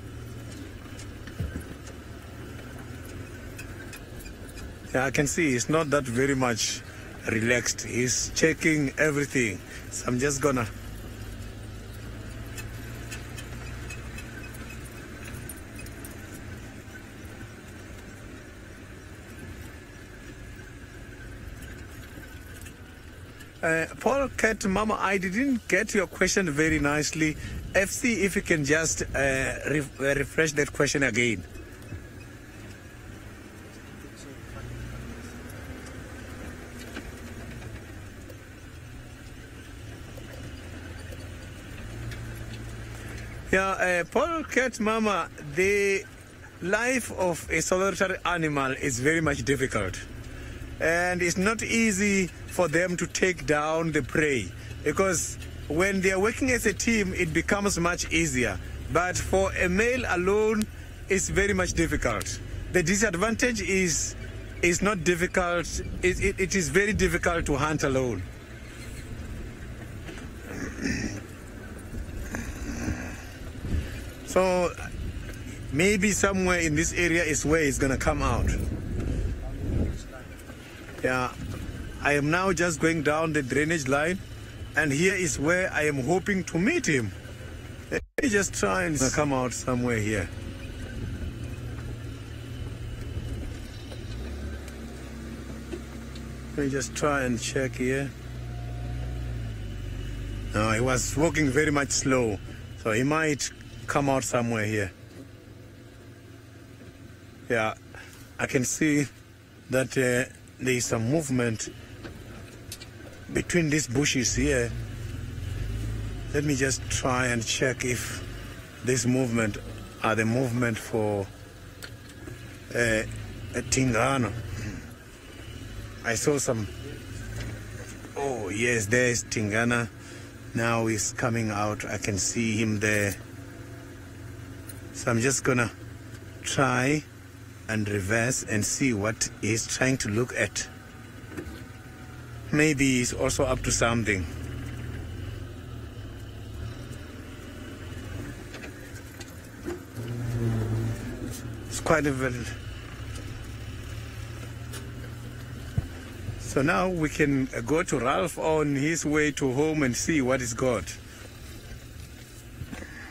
Yeah, I can see he's not that very much relaxed. He's checking everything. So I'm just gonna Paul Cat Mama, I didn't get your question very nicely. FC, if you can just refresh that question again. Yeah, Paul Cat Mama, the life of a solitary animal is very much difficult. And it's not easy for them to take down the prey, because when they are working as a team, it becomes much easier. But for a male alone, it's very much difficult. The disadvantage is not difficult. It is very difficult to hunt alone. So maybe somewhere in this area is where it's going to come out. Yeah, I am now just going down the drainage line, and here is where I am hoping to meet him. Let me just try and come out somewhere here. Let me just try and check here. No, he was walking very much slow, so he might come out somewhere here. Yeah, I can see that there is some movement between these bushes here. Let me just try and check if this movement are the movement for a Tingana. I saw some. Oh yes, there's Tingana. Now he's coming out. I can see him there. So I'm just gonna try and reverse and see what he's trying to look at. Maybe he's also up to something. It's quite a very... So now we can go to Ralph on his way to home and see what he's got.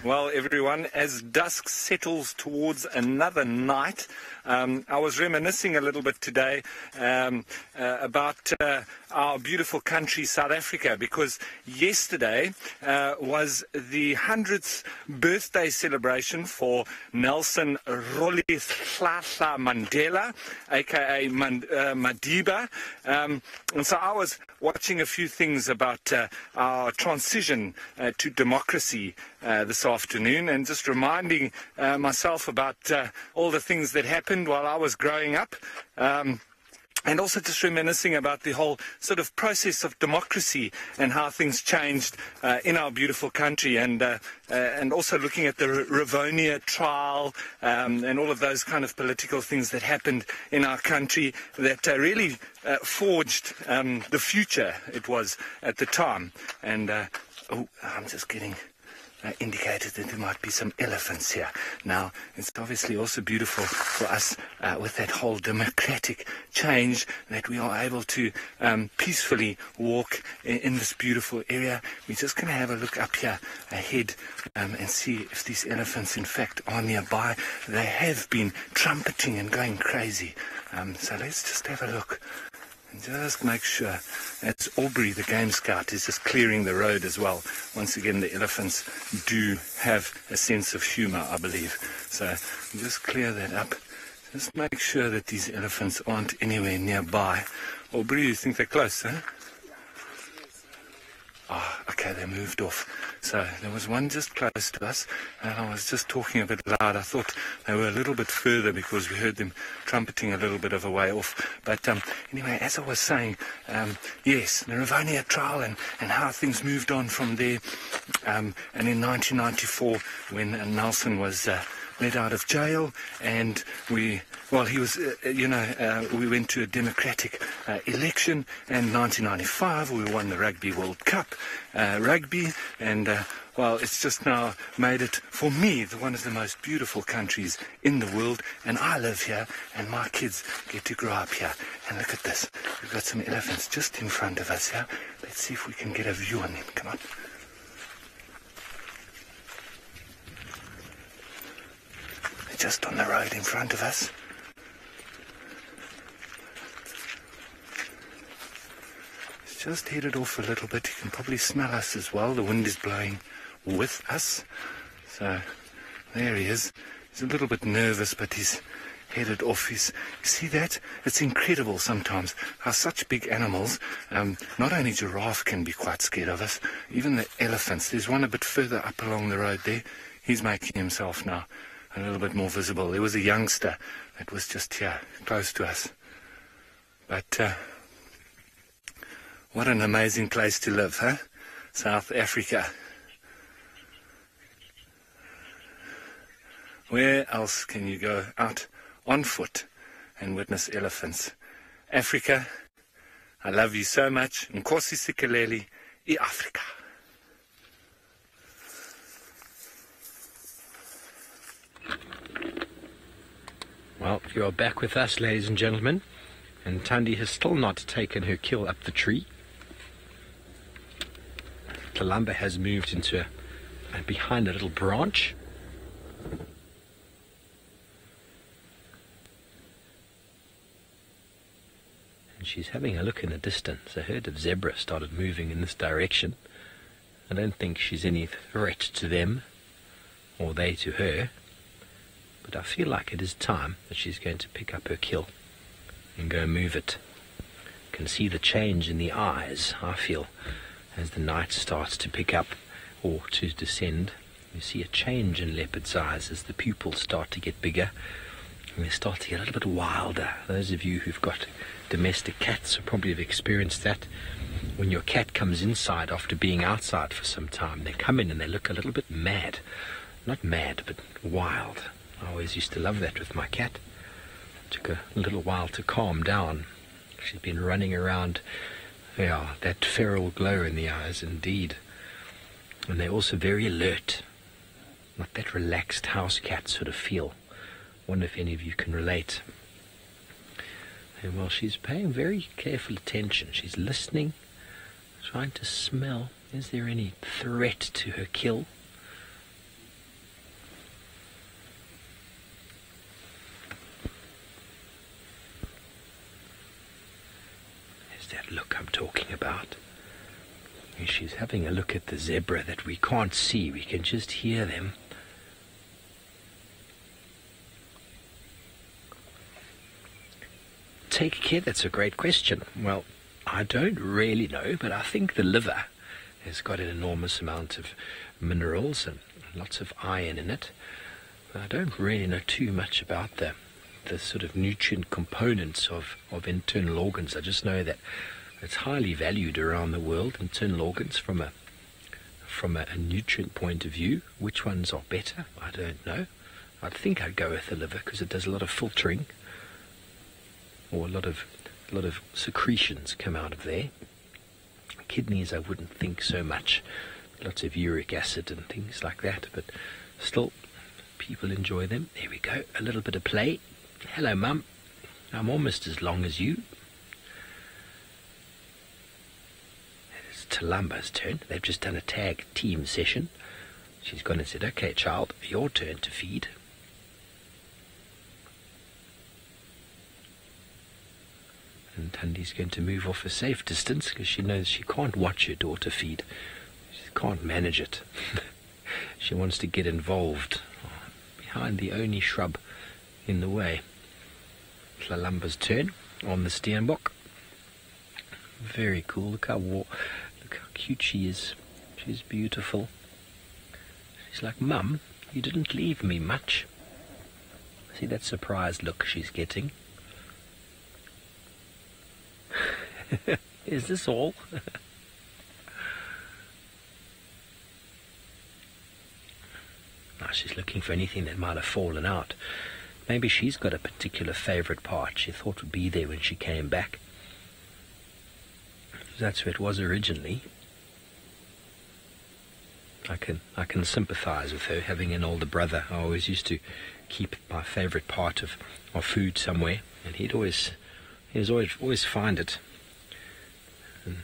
Well, everyone, as dusk settles towards another night, I was reminiscing a little bit today about our beautiful country, South Africa, because yesterday was the 100th birthday celebration for Nelson Rolihlahla Mandela, aka Madiba. And so I was watching a few things about our transition to democracy this afternoon, and just reminding myself about all the things that happened while I was growing up. And also just reminiscing about the whole sort of process of democracy and how things changed in our beautiful country, and also looking at the Rivonia trial and all of those kind of political things that happened in our country that really forged the future it was at the time. And oh, I'm just getting indicated that there might be some elephants here. Now, it's obviously also beautiful for us with that whole democratic change that we are able to peacefully walk in this beautiful area. We're just going to have a look up here ahead and see if these elephants in fact are nearby. They have been trumpeting and going crazy. So let's just have a look and just make sure. That's Aubrey, the game scout, is just clearing the road as well. Once again, the elephants do have a sense of humor, I believe. So just clear that up. Just make sure that these elephants aren't anywhere nearby. Aubrey, you think they're close, huh? Oh, okay, they moved off. So there was one just close to us, and I was just talking a bit loud. I thought they were a little bit further because we heard them trumpeting a little bit of a way off. But anyway, as I was saying, yes, the Rivonia trial and how things moved on from there. And in 1994, when Nelson was let out of jail, and we went to a democratic election, and 1995 we won the Rugby World Cup rugby, and it's just now made it, for me, one of the most beautiful countries in the world, and I live here, and my kids get to grow up here. And look at this, we've got some elephants just in front of us here. Let's see if we can get a view on them. Come on. Just on the road in front of us. It's just headed off a little bit. You can probably smell us as well. The wind is blowing with us. So there he is. He's a little bit nervous, but he's headed off. You see that? It's incredible sometimes how such big animals, not only giraffe can be quite scared of us, even the elephants. There's one a bit further up along the road there. He's making himself now a little bit more visible. There was a youngster that was just here, close to us. But what an amazing place to live, huh? South Africa. Where else can you go out on foot and witness elephants? Africa, I love you so much. Nkosi sikeleli, i-Afrika. Well, you are back with us, ladies and gentlemen, and Thandi has still not taken her kill up the tree. Kalamba has moved into behind a little branch. And she's having a look in the distance. A herd of zebra started moving in this direction. I don't think she's any threat to them, or they to her. But I feel like it is time that she's going to pick up her kill and go move it. You can see the change in the eyes, I feel, as the night starts to pick up or to descend. You see a change in leopard's eyes as the pupils start to get bigger and they start to get a little bit wilder. Those of you who've got domestic cats will probably have experienced that. When your cat comes inside after being outside for some time, they come in and they look a little bit mad. Not mad, but wild. I always used to love that with my cat. It took a little while to calm down. She's been running around. Yeah, that feral glow in the eyes, indeed. And they're also very alert. Not that relaxed house cat sort of feel. Wonder if any of you can relate. And well, she's paying very careful attention. She's listening, trying to smell. Is there any threat to her kill? That look I'm talking about. She's having a look at the zebra that we can't see, we can just hear them. Take care, that's a great question. Well, I don't really know, but I think the liver has got an enormous amount of minerals and lots of iron in it. I don't really know too much about the sort of nutrient components of internal organs. I just know that it's highly valued around the world, internal organs, from a nutrient point of view. Which ones are better, I don't know. I think I'd go with the liver because it does a lot of filtering, or a lot of secretions come out of there. Kidneys I wouldn't think so much. lots of uric acid and things like that, but still, people enjoy them. There we go, a little bit of play. Hello, Mum. I'm almost as long as you. It's Talamba's turn. They've just done a tag team session. She's gone and said, okay, child, your turn to feed. And Tundi's going to move off a safe distance because she knows she can't watch her daughter feed. She can't manage it. She wants to get involved behind the only shrub in the way. Tlalamba's turn on the steenbok. Very cool. Look how cute she is. She's beautiful. She's like, Mum, you didn't leave me much. See that surprised look she's getting. Is this all? Now she's looking for anything that might have fallen out. Maybe she's got a particular favourite part she thought would be there when she came back. That's where it was originally. I can sympathise with her, having an older brother. I always used to keep my favourite part of food somewhere, and he'd always find it. And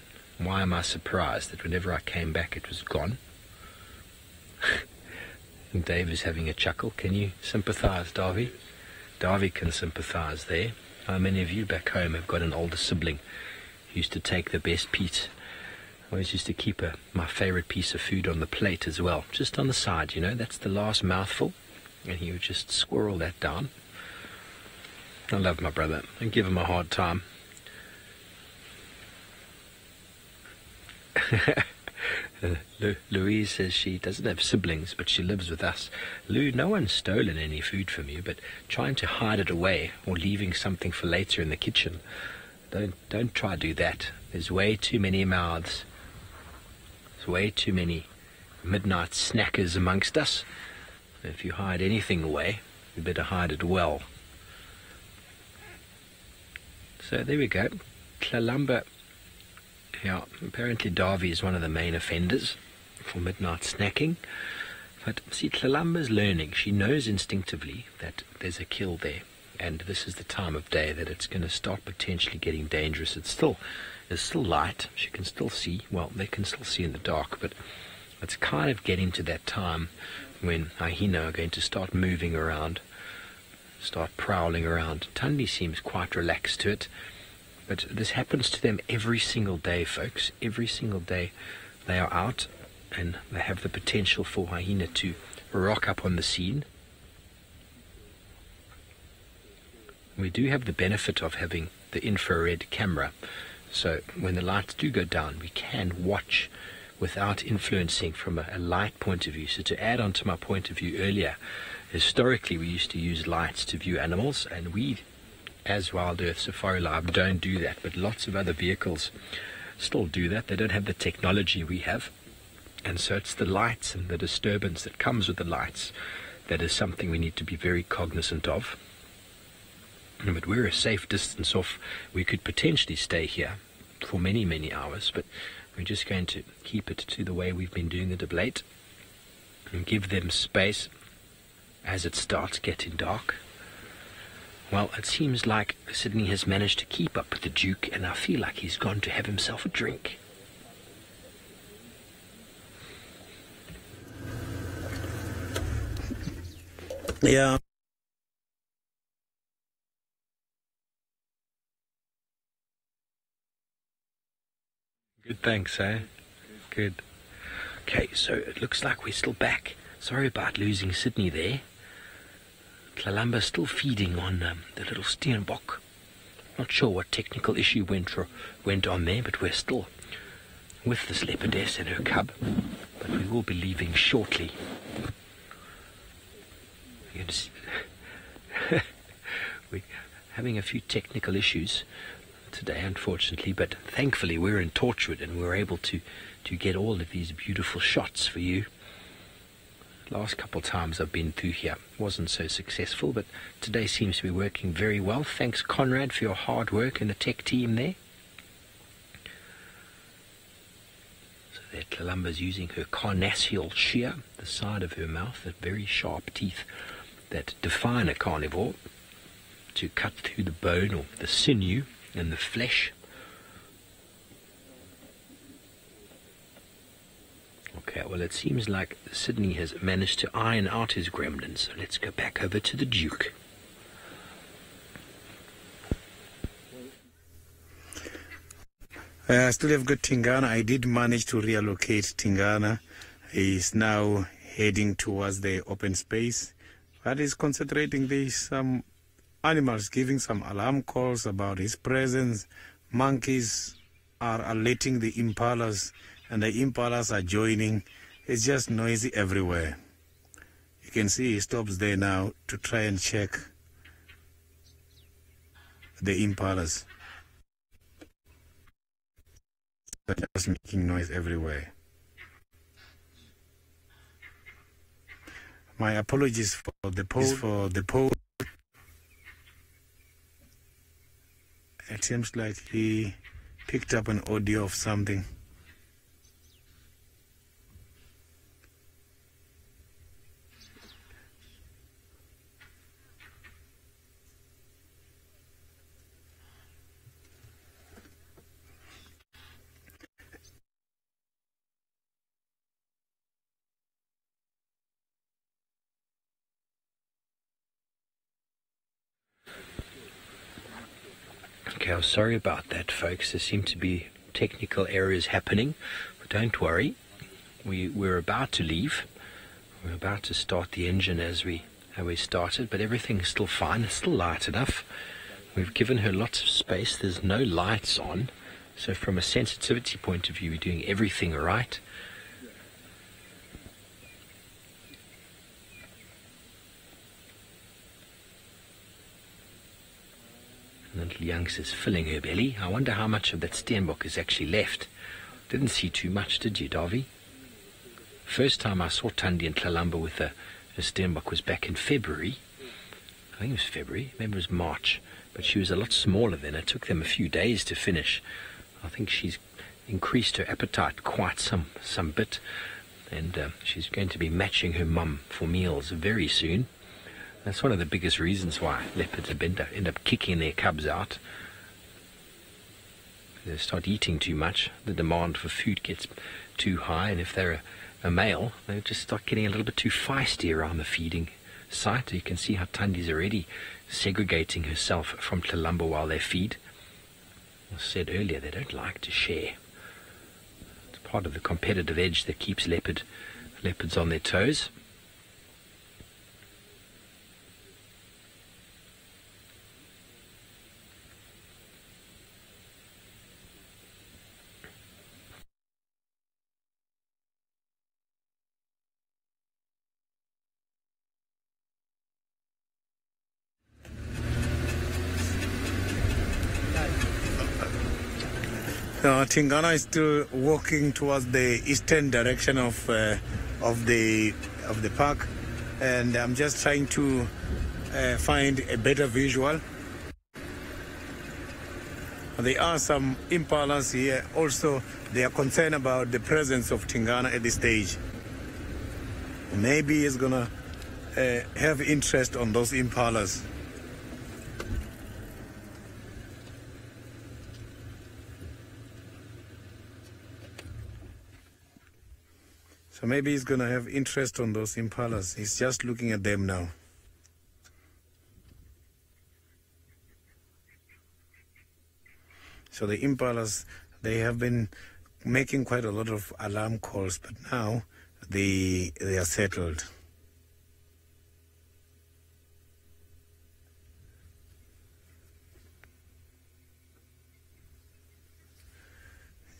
why am I surprised that whenever I came back it was gone? And Dave is having a chuckle. Can you sympathise, Davy? Davy can sympathise there. How many of you back home have got an older sibling who used to take the best piece? I always used to keep my favourite piece of food on the plate as well, just on the side, you know, that's the last mouthful, and he would just squirrel that down. I love my brother and give him a hard time. Louise says she doesn't have siblings, but she lives with us. Lou, no one's stolen any food from you, but trying to hide it away or leaving something for later in the kitchen, don't try to do that. There's way too many mouths. There's way too many midnight snackers amongst us. If you hide anything away, you better hide it well. So there we go. Tlalamba. Yeah, apparently Davy is one of the main offenders for midnight snacking. But see, Tlalamba's learning. She knows instinctively that there's a kill there. And this is the time of day that it's going to start potentially getting dangerous. It's still light. She can still see. Well, they can still see in the dark. But it's kind of getting to that time when hyena are going to start moving around, start prowling around. Tundi seems quite relaxed to it. But this happens to them every single day, folks. Every single day they are out and they have the potential for hyena to rock up on the scene. We do have the benefit of having the infrared camera. So when the lights do go down, we can watch without influencing from a light point of view. So to add on to my point of view earlier, historically we used to use lights to view animals, and we, as Wild Earth Safari Live, don't do that, but lots of other vehicles still do that. They don't have the technology we have, and so it's the lights and the disturbance that comes with the lights that is something we need to be very cognizant of. But we're a safe distance off. We could potentially stay here for many, many hours, but we're just going to keep it to the way we've been doing it of late and give them space as it starts getting dark. Well, it seems like Sydney has managed to keep up with the Duke, and I feel like he's gone to have himself a drink. Yeah. Good, thanks, eh? Good. Okay, so it looks like we're still back. Sorry about losing Sydney there. Tlalamba's still feeding on the little steenbok. Not sure what technical issue went on there, but we're still with this leopardess and her cub. But we will be leaving shortly. We're having a few technical issues today, unfortunately, but thankfully we're in Torchwood and we're able to get all of these beautiful shots for you. Last couple times I've been through here wasn't so successful, but today seems to be working very well. Thanks, Conrad, for your hard work and the tech team there. So that Tlalumba's using her carnassial shear, the side of her mouth, the very sharp teeth that define a carnivore, to cut through the bone or the sinew and the flesh. Okay, well, it seems like Sydney has managed to iron out his gremlins, so let's go back over to the Duke. I still have got Tingana. I did manage to reallocate Tingana. He's now heading towards the open space, but he's concentrating. There's some animals giving some alarm calls about his presence. Monkeys are alerting the impalas, and the impalas are joining. It's just noisy everywhere. You can see he stops there now to try and check the impalas. They're just making noise everywhere. My apologies for the poll. It seems like he picked up an audio of something. Okay, I'm sorry about that, folks. There seem to be technical errors happening, but don't worry. We're about to leave. We're about to start the engine as we started, but everything's still fine. It's still light enough. We've given her lots of space. There's no lights on, so from a sensitivity point of view, we're doing everything right. Little youngster's filling her belly. I wonder how much of that steenbok is actually left. Didn't see too much, did you, Davy? First time I saw Thandi and Tlalamba with a steenbok was back in February. I think it was February, maybe it was March. But she was a lot smaller then. It took them a few days to finish. I think she's increased her appetite quite some bit. And she's going to be matching her mum for meals very soon. That's one of the biggest reasons why leopards end up kicking their cubs out. They start eating too much, the demand for food gets too high, and if they're a male, they just start getting a little bit too feisty around the feeding site. You can see how Thandi's already segregating herself from Tlalamba while they feed. As I said earlier, they don't like to share. It's part of the competitive edge that keeps leopards on their toes. Tingana is still walking towards the eastern direction of the park, and I'm just trying to find a better visual. There are some impalas here. Also, they are concerned about the presence of Tingana at this stage. Maybe he's gonna have interest on those impalas. So maybe he's going to have interest on those impalas. He's just looking at them now. So the impalas, they have been making quite a lot of alarm calls, but now they are settled.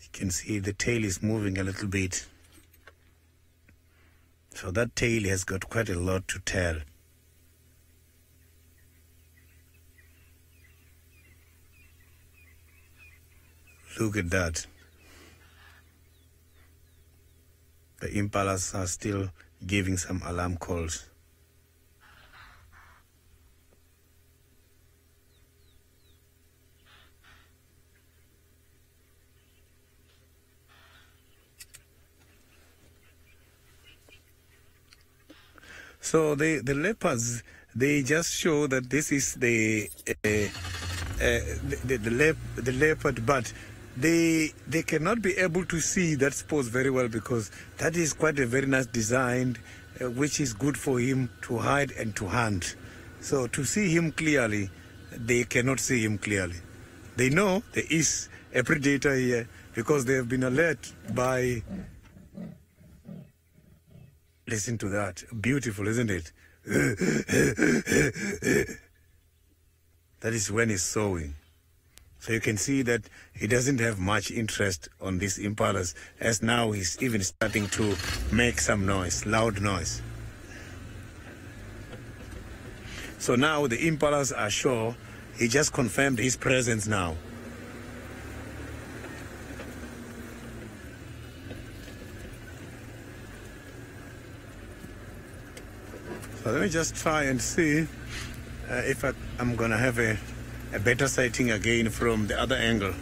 You can see the tail is moving a little bit. So that tail has got quite a lot to tell. Look at that. The impalas are still giving some alarm calls. So the leopards, they just show that this is the leopard, but they cannot be able to see that pose very well because that is quite a very nice design, which is good for him to hide and to hunt. So to see him clearly, they cannot see him clearly. They know there is a predator here because they have been alert by... Listen to that. Beautiful, isn't it? That is when he's sowing. So you can see that he doesn't have much interest on these impalas, as now he's even starting to make some noise, loud noise. So now the impalas are sure. He just confirmed his presence now. So let me just try and see if I'm going to have a better sighting again from the other angle.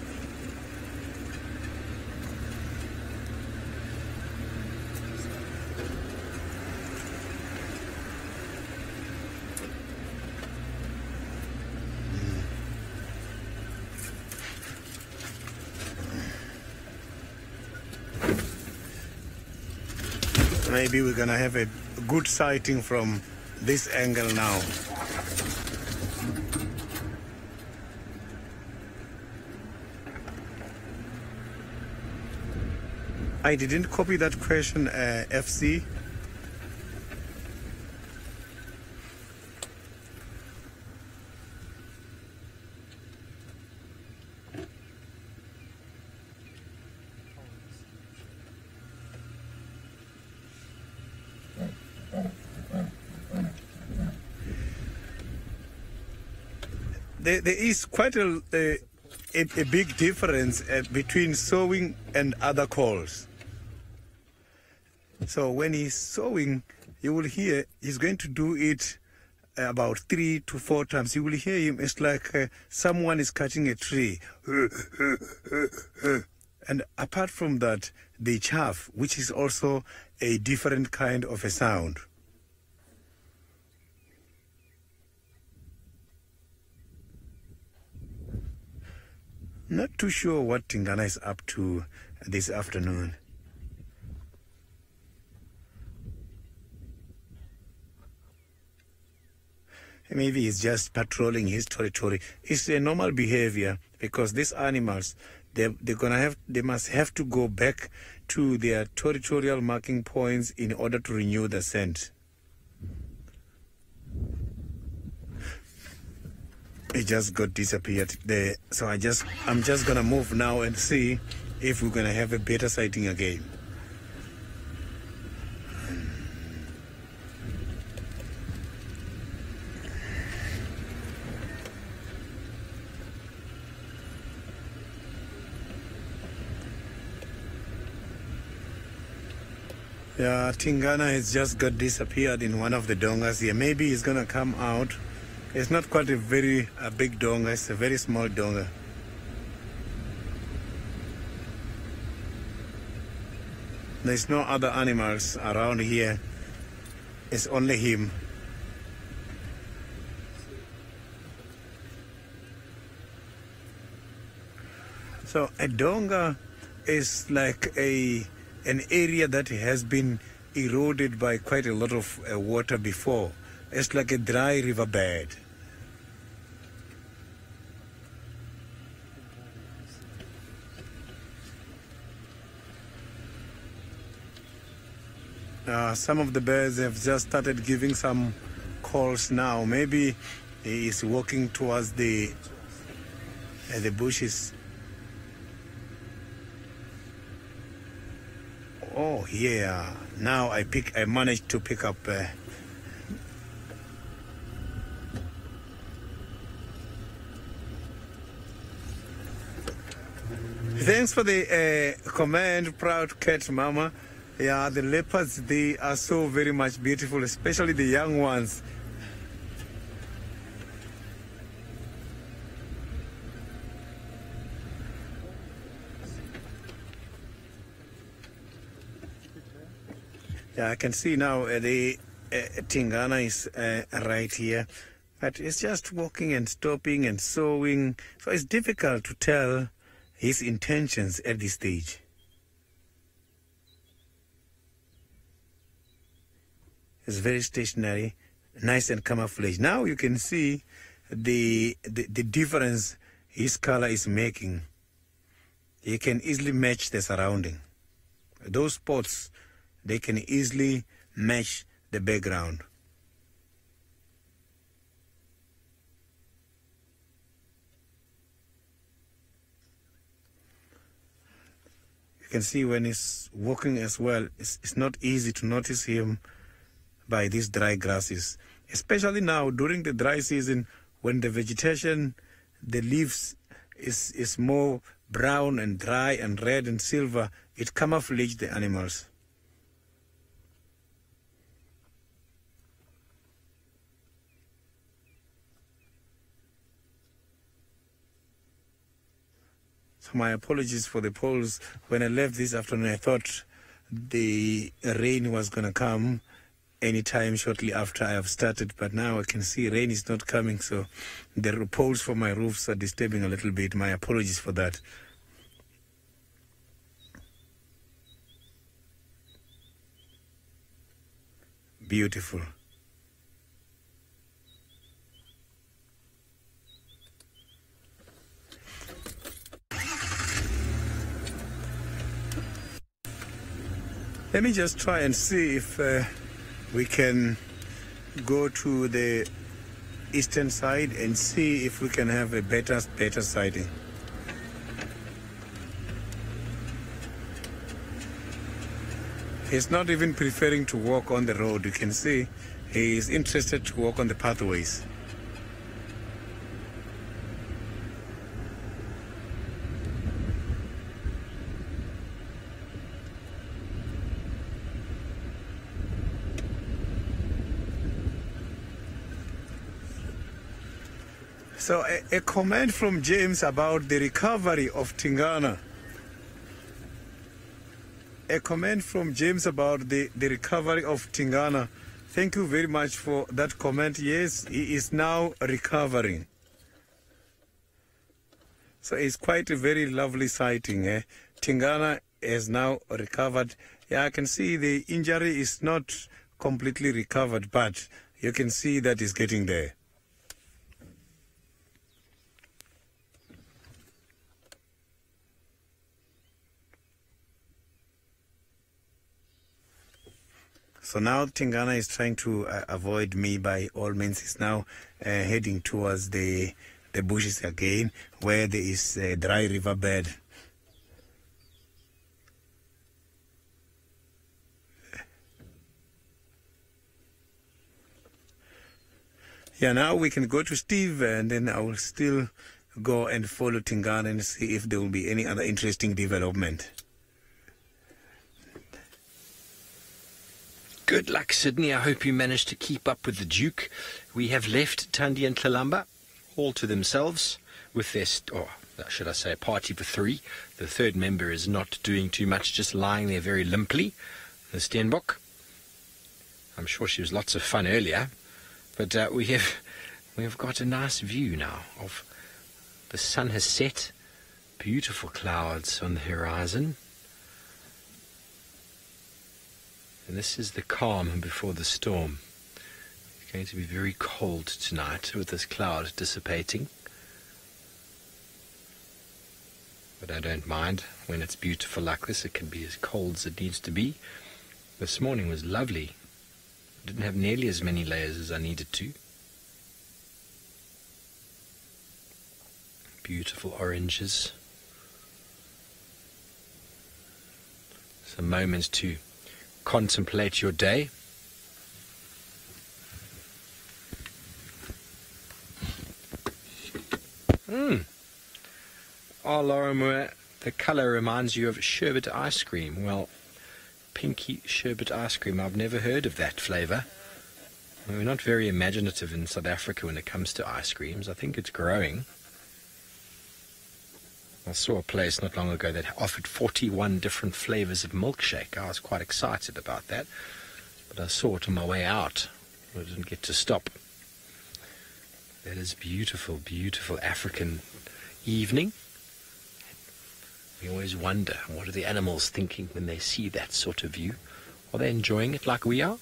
Maybe we're going to have a good sighting from this angle now. I didn't copy that question, FC. There is quite a big difference between sowing and other calls. So when he's sowing, you will hear he's going to do it about 3 to 4 times. You will hear him. It's like someone is cutting a tree. And apart from that, the chaff, which is also a different kind of a sound. Not too sure what Tingana is up to this afternoon. Maybe he's just patrolling his territory. It's a normal behavior because these animals, they must have to go back to their territorial marking points in order to renew the scent. It just got disappeared there. So I'm just gonna move now and see if we're gonna have a better sighting again. Yeah, Tingana has just got disappeared in one of the dongas here. Maybe he's gonna come out. It's not quite a very big donga, it's a very small donga. There's no other animals around here. It's only him. So a donga is like an area that has been eroded by quite a lot of water before. It's like a dry riverbed. Some of the birds have just started giving some calls now. Maybe he is walking towards the bushes. Oh yeah! Now I managed to pick up. Thanks for the comment, proud cat mama. Yeah, the leopards, they are so very much beautiful, especially the young ones. Yeah, I can see now the Tingana is right here, but it's just walking and stopping and sowing, so it's difficult to tell his intentions at this stage. It's very stationary, nice and camouflage. Now you can see the difference his color is making. You can easily match the surrounding. Those spots, they can easily match the background. You can see when he's walking as well, it's not easy to notice him by these dry grasses, especially now during the dry season when the vegetation, the leaves is more brown and dry and red and silver. It camouflages the animals. So my apologies for the polls. When I left this afternoon, I thought the rain was going to come anytime shortly after I have started, but now I can see rain is not coming, so the poles for my roofs are disturbing a little bit. My apologies for that. Beautiful. Let me just try and see if we can go to the eastern side and see if we can have a better sighting. He's not even preferring to walk on the road. You can see he is interested to walk on the pathways. So a comment from James about the recovery of Tingana. A comment from James about the recovery of Tingana. Thank you very much for that comment. Yes, he is now recovering. So it's quite a very lovely sighting. Tingana has now recovered. Yeah, I can see the injury is not completely recovered, but you can see that it's getting there. So now Tingana is trying to avoid me by all means. He's now heading towards the bushes again, where there is a dry riverbed. Yeah, now we can go to Steve, and then I will still go and follow Tingana and see if there will be any other interesting development. Good luck, Sydney. I hope you managed to keep up with the Duke. We have left Thandi and Tlalamba all to themselves with their, or should I say, a party for three. The third member is not doing too much, just lying there very limply. The Steenbok. I'm sure she was lots of fun earlier, but we have got a nice view now of the sun has set. Beautiful clouds on the horizon. And this is the calm before the storm. It's going to be very cold tonight with this cloud dissipating. But I don't mind. When it's beautiful like this, it can be as cold as it needs to be. This morning was lovely. I didn't have nearly as many layers as I needed to. Beautiful oranges. Some moments to contemplate your day. Oh, Laura, the colour reminds you of sherbet ice cream. Well, pinky sherbet ice cream, I've never heard of that flavour. We're not very imaginative in South Africa when it comes to ice creams. I think it's growing. I saw a place not long ago that offered 41 different flavours of milkshake. I was quite excited about that. but I saw it on my way out. I didn't get to stop. That is beautiful, beautiful African evening. We always wonder, what are the animals thinking when they see that sort of view? Are they enjoying it like we are?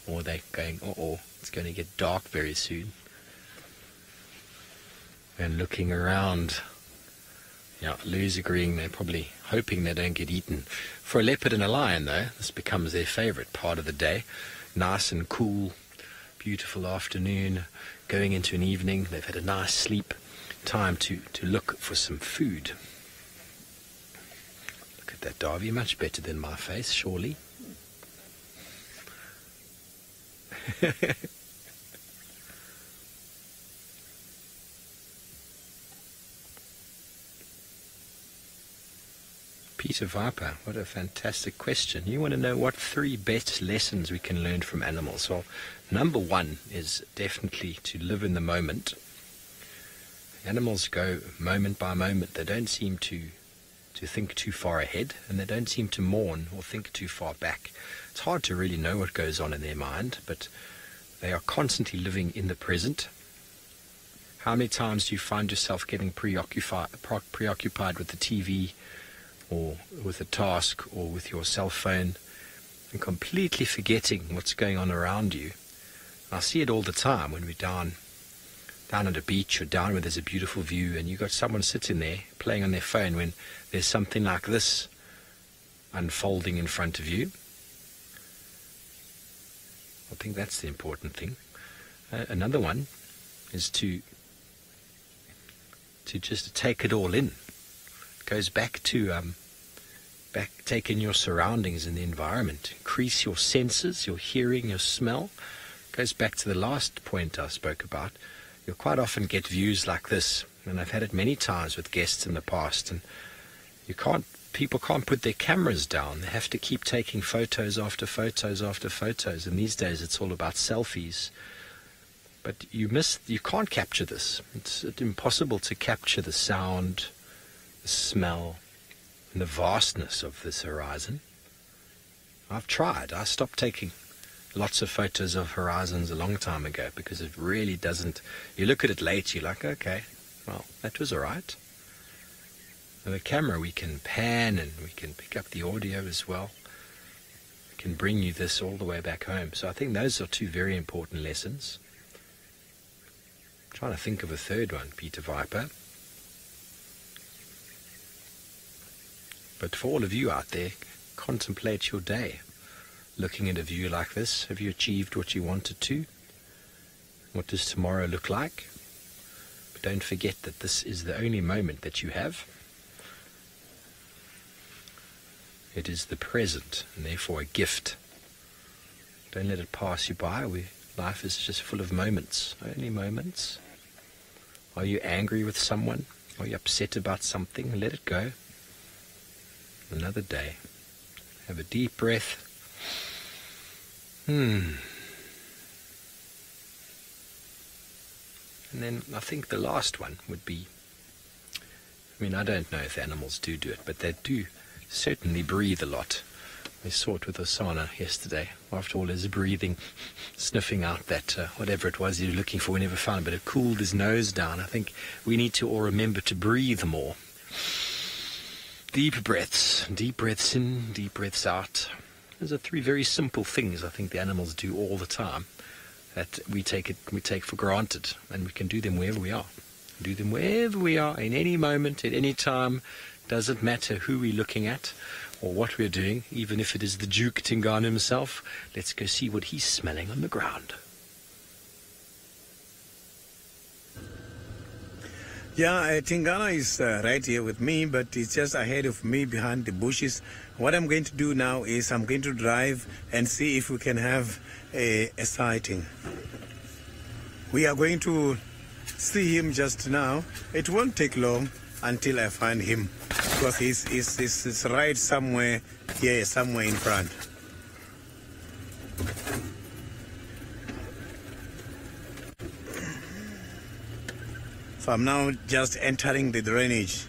Or are they going, uh-oh, it's going to get dark very soon? And looking around, yeah, Lou's agreeing they're probably hoping they don't get eaten. For a leopard and a lion, though, this becomes their favourite part of the day. Nice and cool, beautiful afternoon, going into an evening. They've had a nice sleep. Time to look for some food. Look at that, Darby, much better than my face, surely. Peter Viper, what a fantastic question. You want to know what 3 best lessons we can learn from animals? Well, number 1 is definitely to live in the moment. Animals go moment by moment. They don't seem to think too far ahead, and they don't seem to mourn or think too far back. It's hard to really know what goes on in their mind, but they are constantly living in the present. How many times do you find yourself getting preoccupied with the TV or with a task or with your cell phone and completely forgetting what's going on around you? I see it all the time when we're down at a beach or down where there's a beautiful view and you've got someone sitting there playing on their phone when there's something like this unfolding in front of you. I think that's the important thing. Another one is to just take it all in. It goes back to take in your surroundings and the environment. Increase your senses, your hearing, your smell. It goes back to the last point I spoke about. You'll quite often get views like this, and I've had it many times with guests in the past, and people can't put their cameras down. They have to keep taking photos after photos after photos, and these days it's all about selfies. But you can't capture this. It's impossible to capture the sound, the smell, and the vastness of this horizon. I've tried. I stopped taking lots of photos of horizons a long time ago because it really doesn't. You look at it late, you're like, okay, well, that was all right. With a camera, we can pan and we can pick up the audio as well. We can bring you this all the way back home. So I think those are 2 very important lessons. I'm trying to think of a third one, Peter Viper. But for all of you out there, contemplate your day. Looking at a view like this, have you achieved what you wanted to? What does tomorrow look like? But don't forget that this is the only moment that you have. It is the present, and therefore a gift. Don't let it pass you by. Life is just full of moments, only moments. Are you angry with someone? Are you upset about something? Let it go. Another day. Have a deep breath. And then I think the last one would be, I don't know if animals do it, but they do certainly breathe a lot. We saw it with Savanah yesterday. After all his breathing, sniffing out that whatever it was he was looking for, we never found it, but it cooled his nose down. I think we need to all remember to breathe more. Deep breaths in, deep breaths out. Those are 3 very simple things I think the animals do all the time that we take for granted, and we can do them wherever we are. Do them wherever we are, in any moment, at any time. Doesn't matter who we're looking at or what we're doing, even if it is the Duke Tingana himself. Let's go see what he's smelling on the ground. Yeah, Tingana is right here with me, but it's just ahead of me behind the bushes. What I'm going to do now is I'm going to drive and see if we can have a sighting. We are going to see him just now. It won't take long until I find him, because he's right somewhere here, somewhere in front. So I'm now just entering the drainage.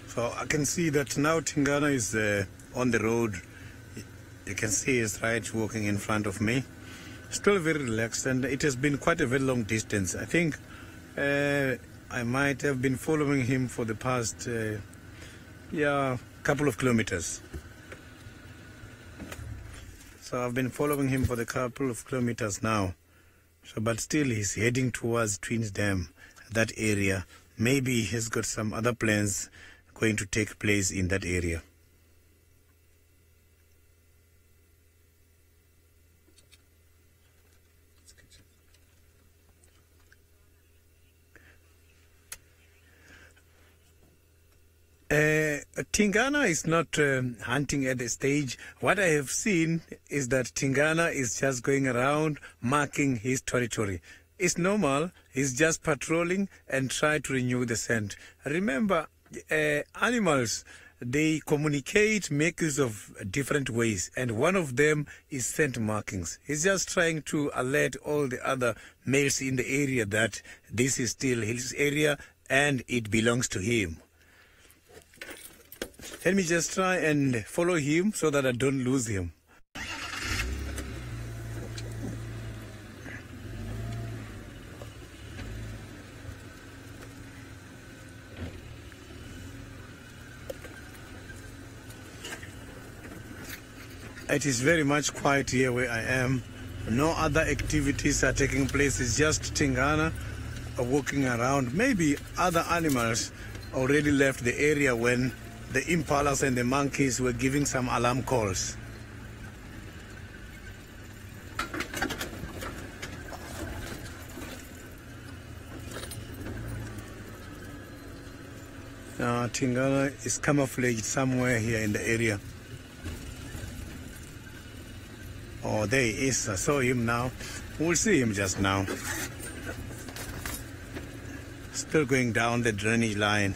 So So I can see that now Tingana is on the road. You can see he's right walking in front of me. Still very relaxed, and it has been quite a very long distance. I think I might have been following him for the past couple of kilometers. So I've been following him for the couple of kilometers now. So, but still he's heading towards Twins Dam, that area. Maybe he's got some other plans going to take place in that area. Tingana is not hunting at a stage. What I have seen is that Tingana is just going around marking his territory. It's normal. He's just patrolling and try to renew the scent. Remember, animals, they communicate, make use of different ways, and one of them is scent markings. He's just trying to alert all the other males in the area that this is still his area and it belongs to him. Let me just try and follow him so that I don't lose him. It is very much quiet here where I am. No other activities are taking place. It's just Tingana walking around. Maybe other animals already left the area when the impalas and the monkeys were giving some alarm calls. Now Tingana is camouflaged somewhere here in the area. Oh, there he is. I saw him now. We'll see him just now. Still going down the drainage line.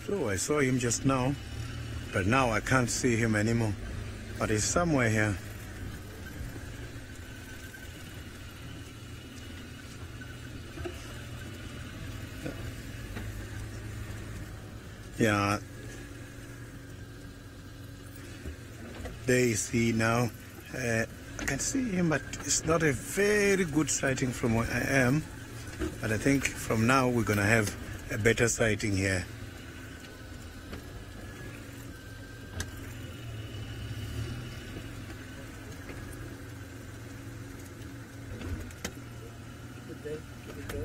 So I saw him just now, but now I can't see him anymore. But he's somewhere here. Yeah. There you see now. I can see him, but it's not a very good sighting from where I am. But I think from now we're going to have a better sighting here.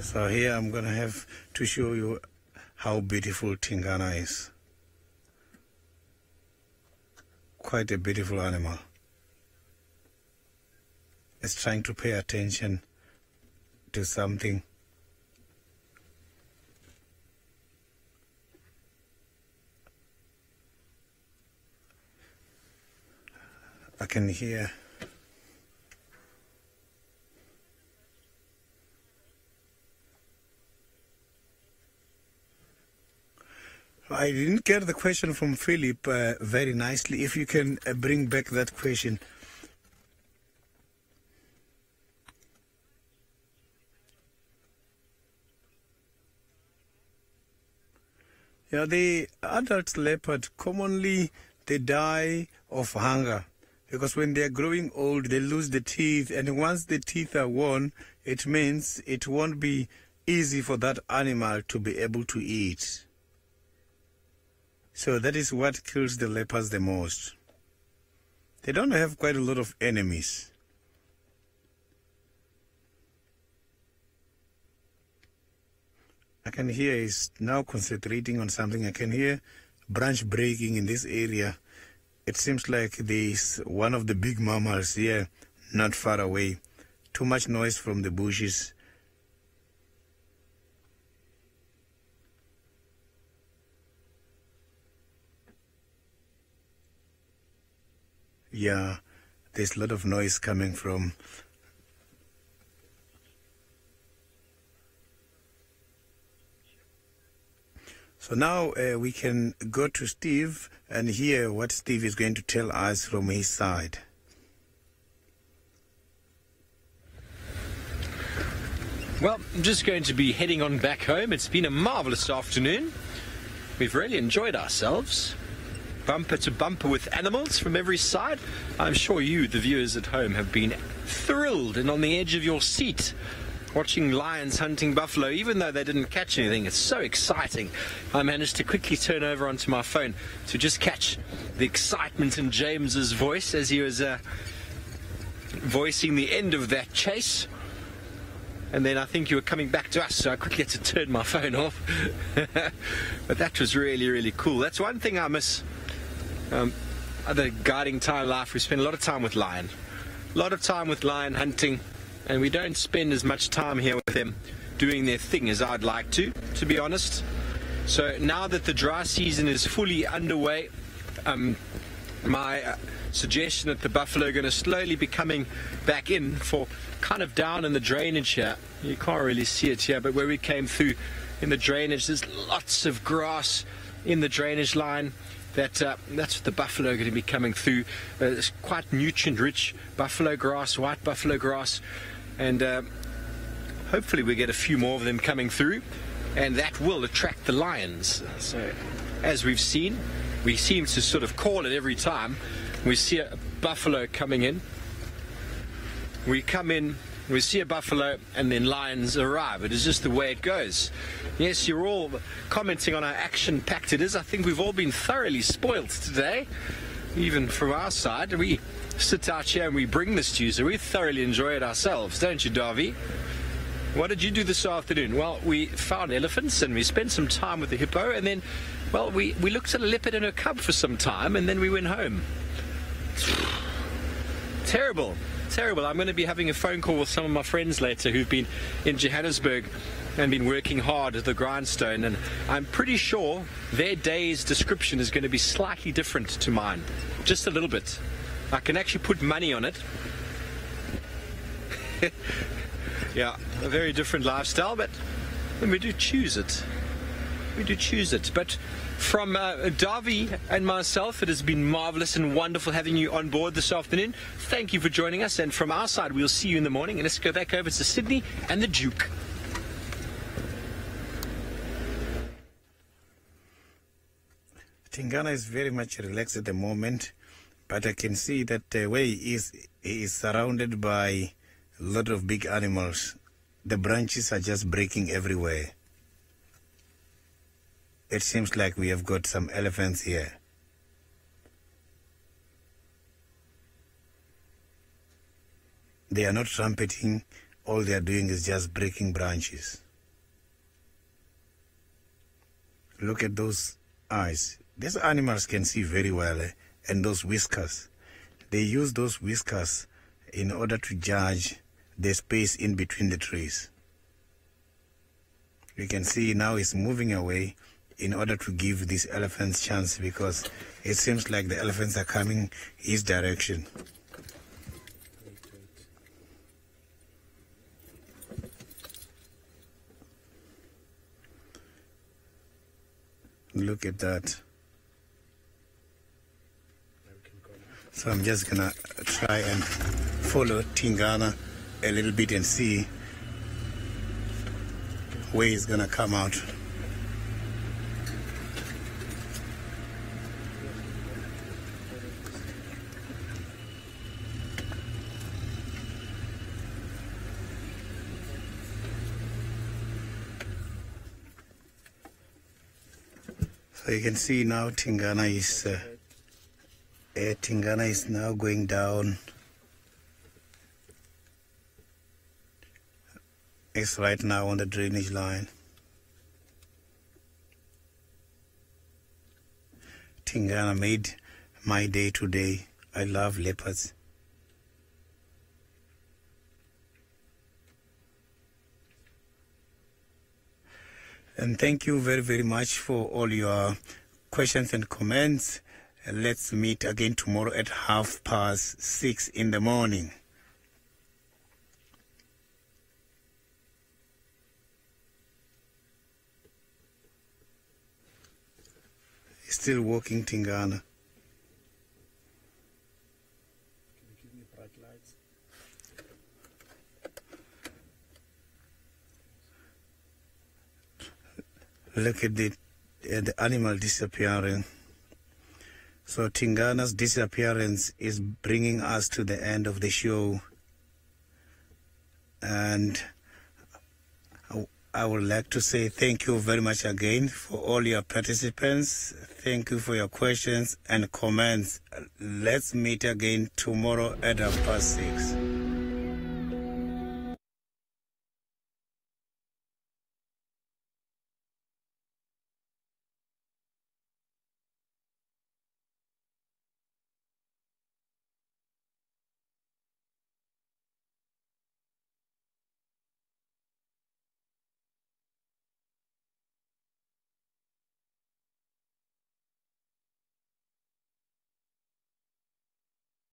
So here I'm going to have to show you how beautiful Tingana is. Quite a beautiful animal. It's trying to pay attention to something. I can hear. I didn't get the question from Philip very nicely. If you can bring back that question. Yeah, the adult leopard, commonly they die of hunger because when they are growing old, they lose the teeth, and once the teeth are worn, it means it won't be easy for that animal to be able to eat. So that is what kills the leopards the most. They don't have quite a lot of enemies. I can hear he's now concentrating on something. I can hear branch breaking in this area. It seems like there's one of the big mammals here not far away. Too much noise from the bushes. Yeah, there's a lot of noise coming from. So now we can go to Steve and hear what Steve is going to tell us from his side. Well, I'm just going to be heading on back home. It's been a marvellous afternoon. We've really enjoyed ourselves. Bumper to bumper with animals from every side. I'm sure you, the viewers at home, have been thrilled and on the edge of your seat watching lions hunting buffalo, even though they didn't catch anything. It's so exciting. I managed to quickly turn over onto my phone to just catch the excitement in James's voice as he was voicing the end of that chase. And then I think you were coming back to us, so I quickly had to turn my phone off. But that was really, really cool. That's one thing I miss. Other guiding time life, we spend a lot of time with lion. A lot of time with lion hunting, and we don't spend as much time here with them doing their thing as I'd like to be honest. So now that the dry season is fully underway, my suggestion that the buffalo are going to slowly be coming back in for kind of down in the drainage here. You can't really see it here, but where we came through in the drainage, there's lots of grass in the drainage line. That's what the buffalo are going to be coming through. It's quite nutrient-rich buffalo grass, white buffalo grass, and hopefully we get a few more of them coming through, and that will attract the lions. So, as we've seen, we seem to sort of call it every time we see a buffalo coming in. We come in, we see a buffalo, and then lions arrive. It is just the way it goes. Yes, you're all commenting on how action-packed it is. I think we've all been thoroughly spoilt today, even from our side. We sit out here and we bring this to you, so we thoroughly enjoy it ourselves, don't you, Davy? What did you do this afternoon? Well, we found elephants and we spent some time with the hippo, and then, well, we looked at a leopard and a cub for some time, and then we went home. Terrible. Terrible. I'm going to be having a phone call with some of my friends later who've been in Johannesburg and been working hard at the grindstone, and I'm pretty sure their day's description is going to be slightly different to mine. Just a little bit. I can actually put money on it. Yeah, a very different lifestyle, but we do choose it. We do choose it. But from Davy and myself, it has been marvellous and wonderful having you on board this afternoon. Thank you for joining us, and from our side, we'll see you in the morning. And let's go back over to Sydney and the Duke. Tingana is very much relaxed at the moment, but I can see that where he is surrounded by a lot of big animals. The branches are just breaking everywhere. It seems like we have got some elephants here. They are not trumpeting. All they are doing is just breaking branches. Look at those eyes. These animals can see very well, and those whiskers. They use those whiskers in order to judge the space in between the trees. You can see now it's moving away in order to give these elephants chance, because it seems like the elephants are coming his direction. Look at that. So I'm just gonna try and follow Tingana a little bit and see where he's gonna come out. So you can see now Tingana is now going down. It's right now on the drainage line. Tingana made my day today. I love leopards. And thank you very, very much for all your questions and comments. Let's meet again tomorrow at 6:30 in the morning. Still walking, Tingana. Look at the animal disappearing. So Tingana's disappearance is bringing us to the end of the show. And I would like to say thank you very much again for all your participants. Thank you for your questions and comments. Let's meet again tomorrow at 6:30.